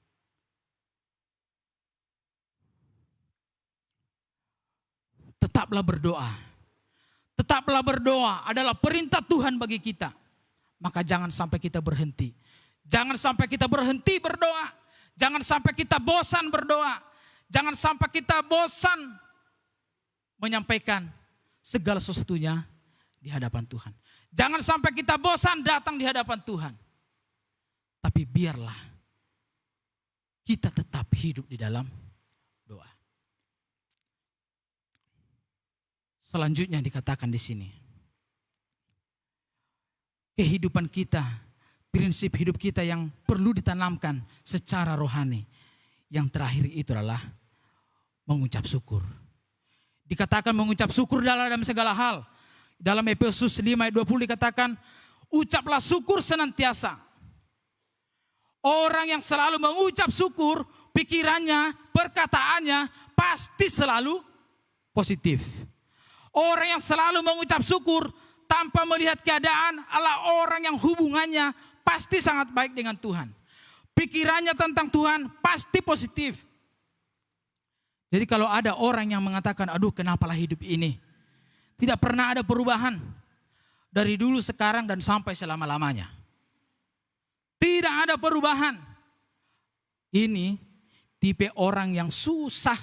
Tetaplah berdoa. Tetaplah berdoa adalah perintah Tuhan bagi kita. Maka jangan sampai kita berhenti. Jangan sampai kita berhenti berdoa. Jangan sampai kita bosan berdoa. Jangan sampai kita bosan menyampaikan segala sesuatunya di hadapan Tuhan. Jangan sampai kita bosan datang di hadapan Tuhan. Tapi biarlah kita tetap hidup di dalam doa. Selanjutnya dikatakan di sini, kehidupan kita, prinsip hidup kita yang perlu ditanamkan secara rohani. Yang terakhir itu adalah mengucap syukur. Dikatakan mengucap syukur dalam segala hal. Dalam Efesus 5 ayat 20 dikatakan, ucaplah syukur senantiasa. Orang yang selalu mengucap syukur, pikirannya, perkataannya pasti selalu positif. Orang yang selalu mengucap syukur tanpa melihat keadaan adalah orang yang hubungannya pasti sangat baik dengan Tuhan. Pikirannya tentang Tuhan pasti positif. Jadi kalau ada orang yang mengatakan, aduh kenapalah hidup ini. Tidak pernah ada perubahan. Dari dulu, sekarang, dan sampai selama-lamanya. Tidak ada perubahan. Ini tipe orang yang susah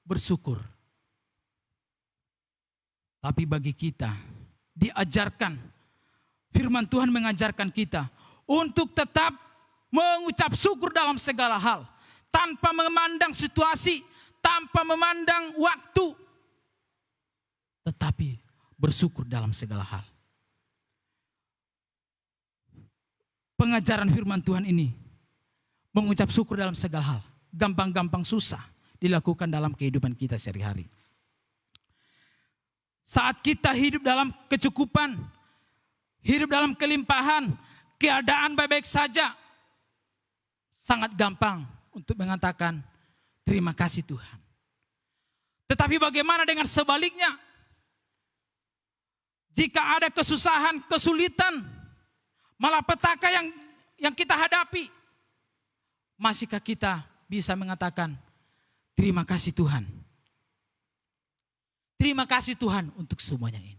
bersyukur. Tapi bagi kita, diajarkan, firman Tuhan mengajarkan kita untuk tetap mengucap syukur dalam segala hal. Tanpa memandang situasi, tanpa memandang waktu. Tetapi bersyukur dalam segala hal. Pengajaran firman Tuhan ini, mengucap syukur dalam segala hal, gampang-gampang susah dilakukan dalam kehidupan kita sehari-hari. Saat kita hidup dalam kecukupan, hidup dalam kelimpahan, keadaan baik-baik saja, sangat gampang untuk mengatakan terima kasih Tuhan. Tetapi bagaimana dengan sebaliknya? Jika ada kesusahan, kesulitan, malapetaka yang kita hadapi, masihkah kita bisa mengatakan terima kasih Tuhan? Terima kasih Tuhan untuk semuanya ini.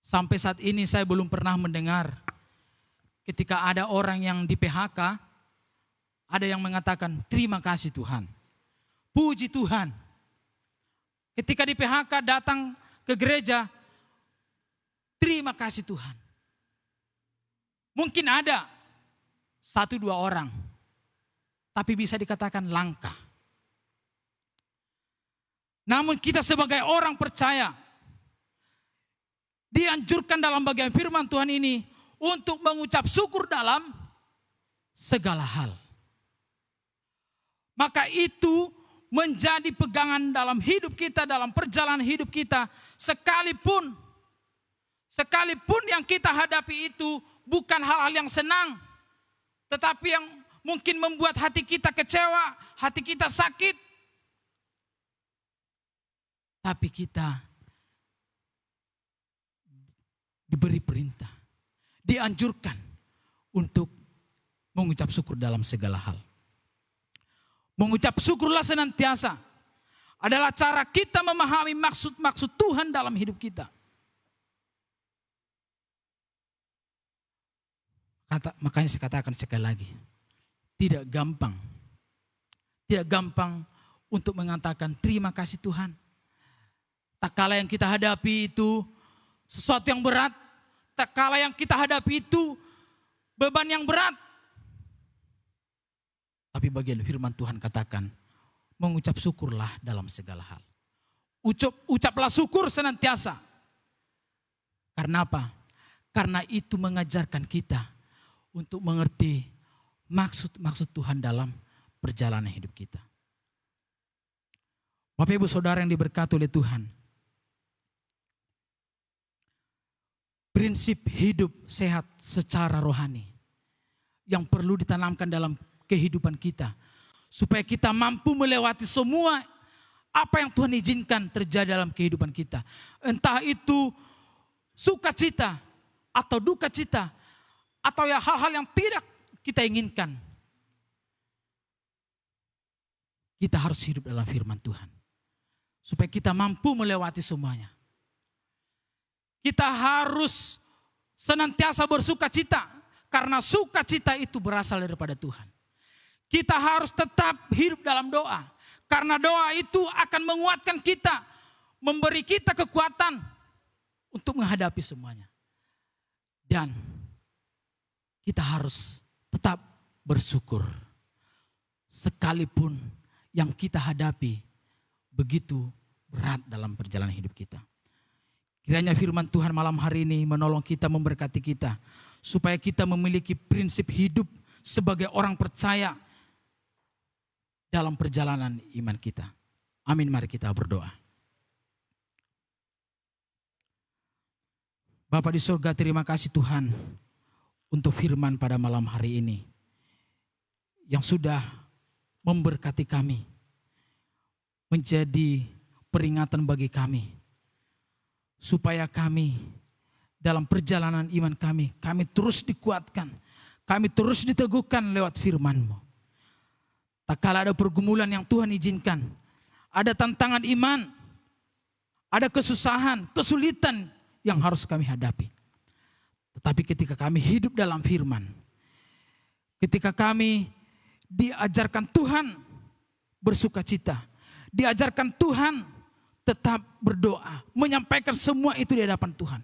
Sampai saat ini saya belum pernah mendengar ketika ada orang yang di PHK, ada yang mengatakan terima kasih Tuhan. Puji Tuhan. Ketika di PHK datang ke gereja, terima kasih Tuhan. Mungkin ada 1-2 orang, tapi bisa dikatakan langka. Namun kita sebagai orang percaya, dianjurkan dalam bagian firman Tuhan ini untuk mengucap syukur dalam segala hal. Maka itu menjadi pegangan dalam hidup kita, dalam perjalanan hidup kita. Sekalipun yang kita hadapi itu bukan hal-hal yang senang, tetapi yang mungkin membuat hati kita kecewa, hati kita sakit. Tapi kita diberi perintah, dianjurkan untuk mengucap syukur dalam segala hal. Mengucap syukurlah senantiasa. adalah cara kita memahami maksud-maksud Tuhan dalam hidup kita. Makanya saya katakan sekali lagi, tidak gampang untuk mengatakan terima kasih Tuhan. Tak kala yang kita hadapi itu sesuatu yang berat, tak kala yang kita hadapi itu beban yang berat. Tapi bagian firman Tuhan katakan, mengucap syukurlah dalam segala hal. Ucaplah syukur senantiasa. Karena apa? Karena itu mengajarkan kita untuk mengerti maksud Tuhan dalam perjalanan hidup kita. Bapak Ibu Saudara yang diberkati oleh Tuhan. Prinsip hidup sehat secara rohani yang perlu ditanamkan dalam kehidupan kita. Supaya kita mampu melewati semua apa yang Tuhan izinkan terjadi dalam kehidupan kita. Entah itu sukacita atau duka cita. Atau ya hal-hal yang tidak kita inginkan. Kita harus hidup dalam firman Tuhan. Supaya kita mampu melewati semuanya. Kita harus senantiasa bersukacita. Karena sukacita itu berasal daripada Tuhan. Kita harus tetap hidup dalam doa. Karena doa itu akan menguatkan kita. Memberi kita kekuatan untuk menghadapi semuanya. Dan kita harus tetap bersyukur. Sekalipun yang kita hadapi begitu berat dalam perjalanan hidup kita. Kiranya firman Tuhan malam hari ini menolong kita, memberkati kita. Supaya kita memiliki prinsip hidup sebagai orang percaya dalam perjalanan iman kita. Amin, mari kita berdoa. Bapa di surga, terima kasih Tuhan untuk firman pada malam hari ini. Yang sudah memberkati kami. Menjadi peringatan bagi kami. Supaya kami dalam perjalanan iman kami terus dikuatkan. Kami terus diteguhkan lewat firman-Mu. Tak kala ada pergumulan yang Tuhan izinkan. Ada tantangan iman. Ada kesusahan, kesulitan yang harus kami hadapi. Tetapi ketika kami hidup dalam firman. Ketika kami diajarkan Tuhan bersukacita. Diajarkan Tuhan tetap berdoa. Menyampaikan semua itu di hadapan Tuhan.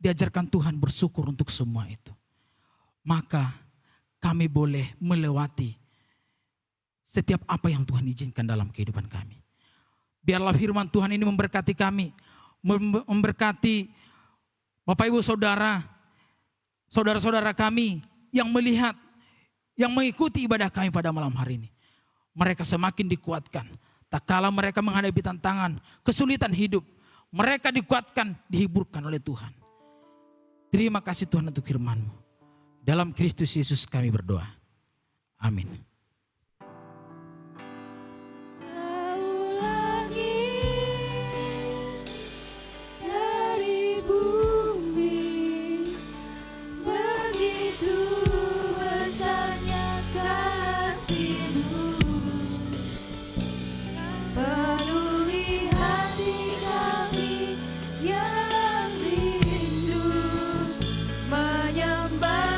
Diajarkan Tuhan bersyukur untuk semua itu. Maka kami boleh melewati setiap apa yang Tuhan izinkan dalam kehidupan kami. Biarlah firman Tuhan ini memberkati kami. Memberkati Bapak Ibu Saudara. Saudara-saudara kami yang melihat. Yang mengikuti ibadah kami pada malam hari ini. Mereka semakin dikuatkan. Tak kala mereka menghadapi tantangan, kesulitan hidup. Mereka dikuatkan, dihiburkan oleh Tuhan. Terima kasih Tuhan untuk firman-Mu. Dalam Kristus Yesus kami berdoa. Amin. Menyembah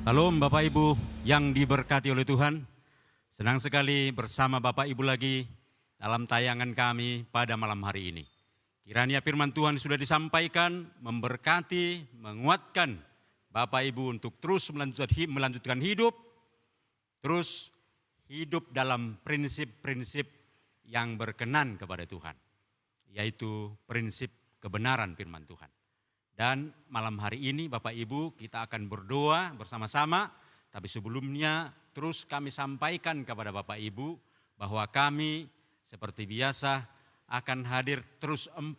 Salam Bapak Ibu yang diberkati oleh Tuhan. Senang sekali bersama Bapak Ibu lagi dalam tayangan kami pada malam hari ini. Kiranya firman Tuhan sudah disampaikan, memberkati, menguatkan Bapak Ibu untuk terus melanjutkan hidup, terus hidup dalam prinsip-prinsip yang berkenan kepada Tuhan, yaitu prinsip kebenaran firman Tuhan. Dan malam hari ini Bapak Ibu kita akan berdoa bersama-sama, tapi sebelumnya terus kami sampaikan kepada Bapak Ibu bahwa kami seperti biasa akan hadir terus 4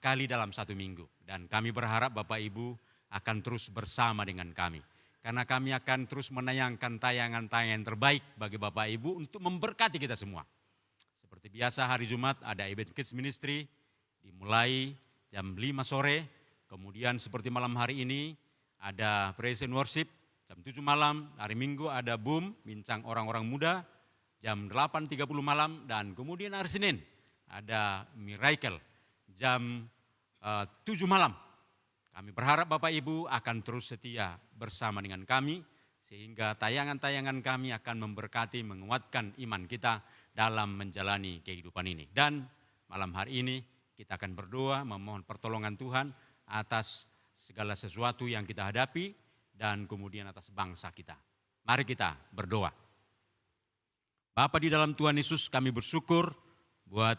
kali dalam 1 minggu. Dan kami berharap Bapak Ibu akan terus bersama dengan kami. Karena kami akan terus menayangkan tayangan-tayangan terbaik bagi Bapak Ibu untuk memberkati kita semua. Seperti biasa hari Jumat ada event Kids Ministry dimulai jam 5 sore. Kemudian seperti malam hari ini ada Praise and Worship jam 7 malam. Hari Minggu ada Boom, bincang orang-orang muda jam 8.30 malam. Dan kemudian hari Senin ada Miracle jam 7 malam. Kami berharap Bapak Ibu akan terus setia bersama dengan kami. Sehingga tayangan-tayangan kami akan memberkati, menguatkan iman kita dalam menjalani kehidupan ini. Dan malam hari ini kita akan berdoa memohon pertolongan Tuhan atas segala sesuatu yang kita hadapi dan kemudian atas bangsa kita. Mari kita berdoa. Bapa di dalam Tuhan Yesus, kami bersyukur buat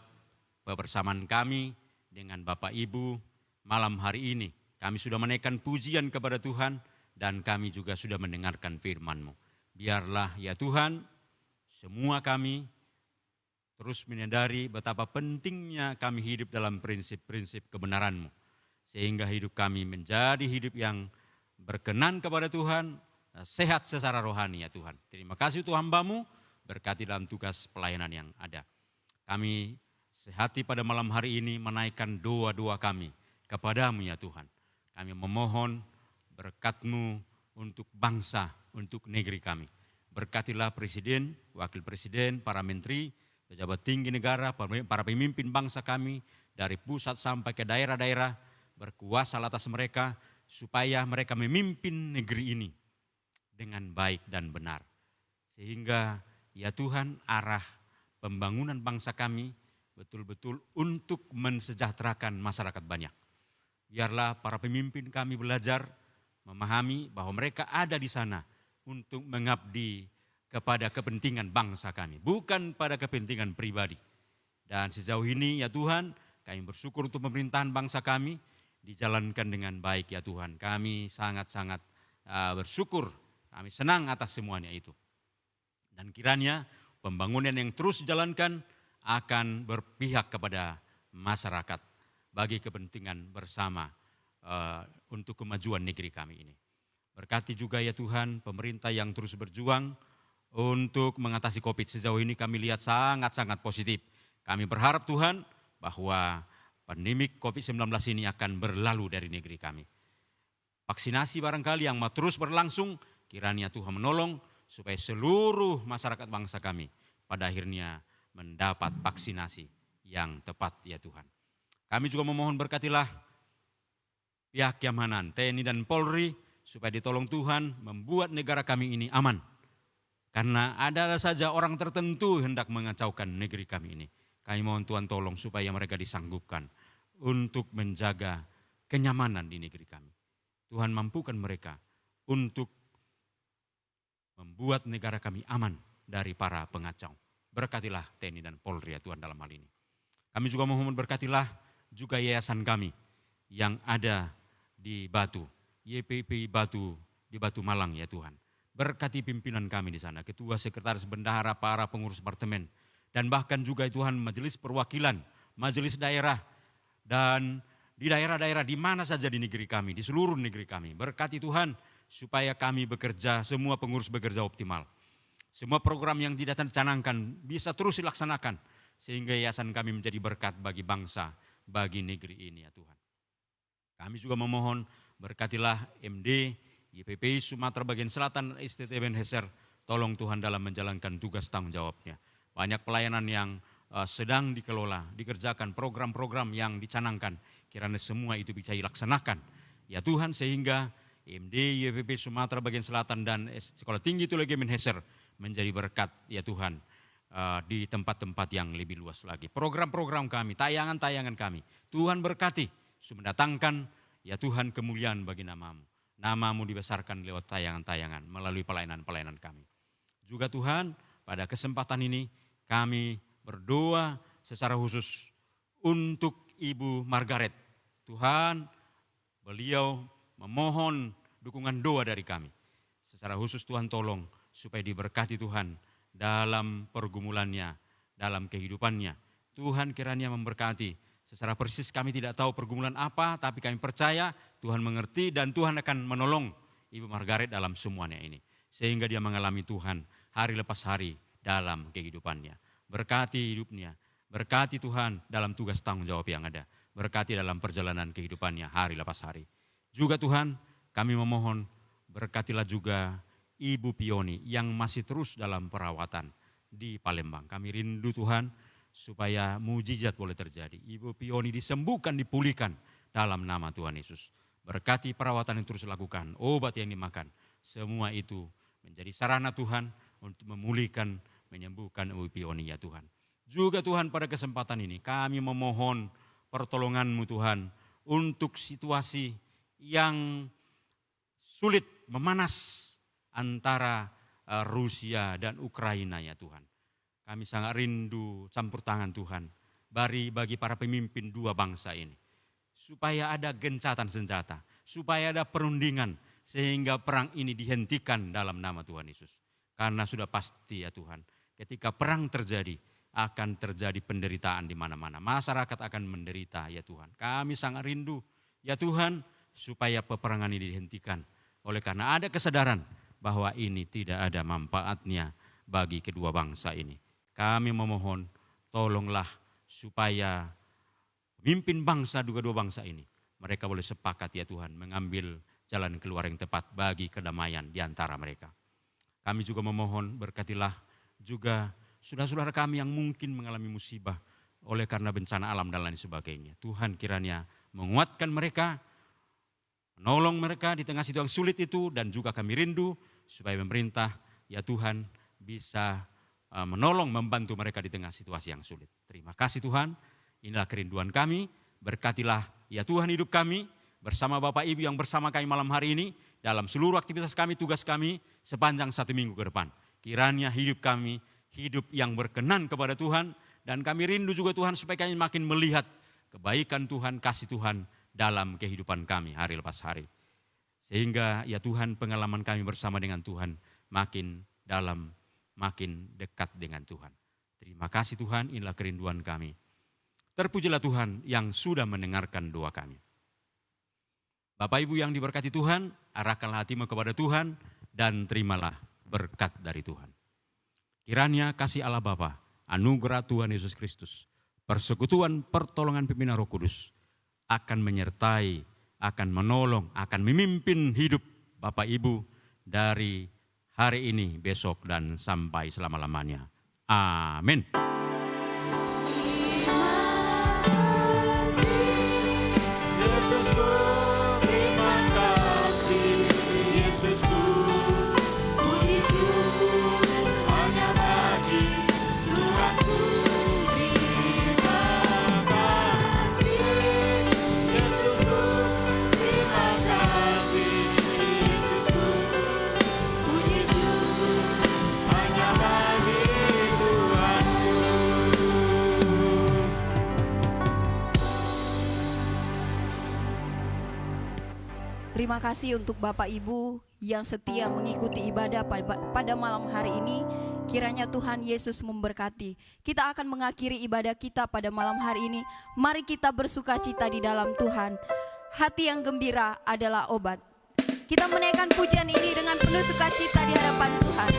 kebersamaan kami dengan Bapak Ibu malam hari ini. Kami sudah menaikkan pujian kepada Tuhan dan kami juga sudah mendengarkan firman-Mu. Biarlah ya Tuhan, semua kami terus menyadari betapa pentingnya kami hidup dalam prinsip-prinsip kebenaran-Mu. Sehingga hidup kami menjadi hidup yang berkenan kepada Tuhan, sehat secara rohani ya Tuhan. Terima kasih Tuhan hamba-Mu, berkati dalam tugas pelayanan yang ada. Kami sehati pada malam hari ini menaikkan doa-doa kami kepada-Mu ya Tuhan. Kami memohon berkat-Mu untuk bangsa, untuk negeri kami. Berkatilah Presiden, Wakil Presiden, para Menteri, pejabat tinggi negara, para pemimpin bangsa kami, dari pusat sampai ke daerah-daerah, berkuasa atas mereka supaya mereka memimpin negeri ini dengan baik dan benar. Sehingga ya Tuhan arah pembangunan bangsa kami betul-betul untuk mensejahterakan masyarakat banyak. Biarlah para pemimpin kami belajar memahami bahwa mereka ada di sana untuk mengabdi kepada kepentingan bangsa kami, bukan pada kepentingan pribadi. Dan sejauh ini ya Tuhan, kami bersyukur untuk pemerintahan bangsa kami dijalankan dengan baik ya Tuhan. Kami sangat-sangat bersyukur, kami senang atas semuanya itu. Dan kiranya pembangunan yang terus dijalankan akan berpihak kepada masyarakat bagi kepentingan bersama untuk kemajuan negeri kami ini. Berkati juga ya Tuhan pemerintah yang terus berjuang untuk mengatasi COVID. Sejauh ini kami lihat sangat-sangat positif. Kami berharap Tuhan bahwa pandemi COVID-19 ini akan berlalu dari negeri kami. Vaksinasi barangkali yang terus berlangsung, kiranya Tuhan menolong supaya seluruh masyarakat bangsa kami pada akhirnya mendapat vaksinasi yang tepat ya Tuhan. Kami juga memohon berkatilah pihak keamanan, TNI dan Polri supaya ditolong Tuhan membuat negara kami ini aman. Karena ada saja orang tertentu hendak mengacaukan negeri kami ini. Kami mohon Tuhan tolong supaya mereka disanggupkan untuk menjaga kenyamanan di negeri kami. Tuhan mampukan mereka untuk membuat negara kami aman dari para pengacau. Berkatilah TNI dan Polri ya Tuhan dalam hal ini. Kami juga mohon berkatilah juga yayasan kami yang ada di Batu, YPP Batu di Batu Malang ya Tuhan. Berkati pimpinan kami di sana, ketua, sekretaris, bendahara, para pengurus departemen, dan bahkan juga Tuhan majelis perwakilan, majelis daerah, dan di daerah-daerah di mana saja di negeri kami, di seluruh negeri kami. Berkati Tuhan supaya kami bekerja, semua pengurus bekerja optimal. Semua program yang tidak dicanangkan bisa terus dilaksanakan, sehingga yayasan kami menjadi berkat bagi bangsa, bagi negeri ini ya Tuhan. Kami juga memohon berkatilah MD, YPP Sumatera Bagian Selatan, STT Ebenezer, tolong Tuhan dalam menjalankan tugas tanggung jawabnya. Banyak pelayanan yang sedang dikelola, dikerjakan, program-program yang dicanangkan, kiranya semua itu bisa dilaksanakan. Ya Tuhan, sehingga IMD, YPP Sumatera bagian selatan dan Sekolah Tinggi Teologi Manchester menjadi berkat ya Tuhan di tempat-tempat yang lebih luas lagi. Program-program kami, tayangan-tayangan kami, Tuhan berkati, mendatangkan ya Tuhan kemuliaan bagi nama-Mu. Nama-Mu dibesarkan lewat tayangan-tayangan melalui pelayanan-pelayanan kami. Juga Tuhan, pada kesempatan ini kami berdoa secara khusus untuk Ibu Margaret. Tuhan, beliau memohon dukungan doa dari kami. Secara khusus Tuhan tolong supaya diberkati Tuhan dalam pergumulannya, dalam kehidupannya. Tuhan kiranya memberkati. Secara persis kami tidak tahu pergumulan apa, tapi kami percaya Tuhan mengerti dan Tuhan akan menolong Ibu Margaret dalam semuanya ini. Sehingga dia mengalami Tuhan hari lepas hari dalam kehidupannya. Berkati hidupnya, berkati Tuhan dalam tugas tanggung jawab yang ada. Berkati dalam perjalanan kehidupannya hari lepas hari. Juga Tuhan, kami memohon berkatilah juga Ibu Pioni yang masih terus dalam perawatan di Palembang. Kami rindu Tuhan supaya mujizat boleh terjadi. Ibu Pioni disembuhkan, dipulihkan dalam nama Tuhan Yesus. Berkati perawatan yang terus lakukan, obat yang dimakan. Semua itu menjadi sarana Tuhan untuk memulihkan, menyembuhkan Ibu Pioni ya Tuhan. Juga Tuhan pada kesempatan ini kami memohon pertolongan-Mu Tuhan untuk situasi yang sulit memanas antara Rusia dan Ukraina ya Tuhan. Kami sangat rindu campur tangan Tuhan bagi para pemimpin dua bangsa ini. Supaya ada gencatan senjata, supaya ada perundingan sehingga perang ini dihentikan dalam nama Tuhan Yesus. Karena sudah pasti ya Tuhan, ketika perang terjadi akan terjadi penderitaan di mana-mana. Masyarakat akan menderita ya Tuhan. Kami sangat rindu ya Tuhan supaya peperangan ini dihentikan. Oleh karena ada kesadaran bahwa ini tidak ada manfaatnya bagi kedua bangsa ini. Kami memohon tolonglah supaya pemimpin bangsa dua bangsa ini. Mereka boleh sepakat ya Tuhan mengambil jalan keluar yang tepat bagi kedamaian di antara mereka. Kami juga memohon berkatilah juga saudara-saudara kami yang mungkin mengalami musibah oleh karena bencana alam dan lain sebagainya. Tuhan kiranya menguatkan mereka, menolong mereka di tengah situasi yang sulit itu, dan juga kami rindu supaya pemerintah ya Tuhan bisa menolong, membantu mereka di tengah situasi yang sulit. Terima kasih Tuhan, inilah kerinduan kami, berkatilah ya Tuhan hidup kami bersama Bapak Ibu yang bersama kami malam hari ini dalam seluruh aktivitas kami, tugas kami sepanjang 1 minggu ke depan. Kiranya hidup kami hidup yang berkenan kepada Tuhan, dan kami rindu juga Tuhan supaya kami makin melihat kebaikan Tuhan, kasih Tuhan dalam kehidupan kami hari lepas hari. Sehingga ya Tuhan pengalaman kami bersama dengan Tuhan makin dalam, makin dekat dengan Tuhan. Terima kasih Tuhan, inilah kerinduan kami. Terpujilah Tuhan yang sudah mendengarkan doa kami. Bapak Ibu yang diberkati Tuhan, arahkanlah hatimu kepada Tuhan dan terimalah berkat dari Tuhan. Kiranya kasih Allah Bapa, anugerah Tuhan Yesus Kristus, persekutuan pertolongan pimpinan Roh Kudus akan menyertai, akan menolong, akan memimpin hidup Bapak Ibu dari hari ini, besok, dan sampai selama-lamanya. Amin. Terima kasih untuk Bapak Ibu yang setia mengikuti ibadah pada malam hari ini. Kiranya Tuhan Yesus memberkati. Kita akan mengakhiri ibadah kita pada malam hari ini. Mari kita bersukacita di dalam Tuhan. Hati yang gembira adalah obat. Kita menaikkan pujian ini dengan penuh sukacita di hadapan Tuhan.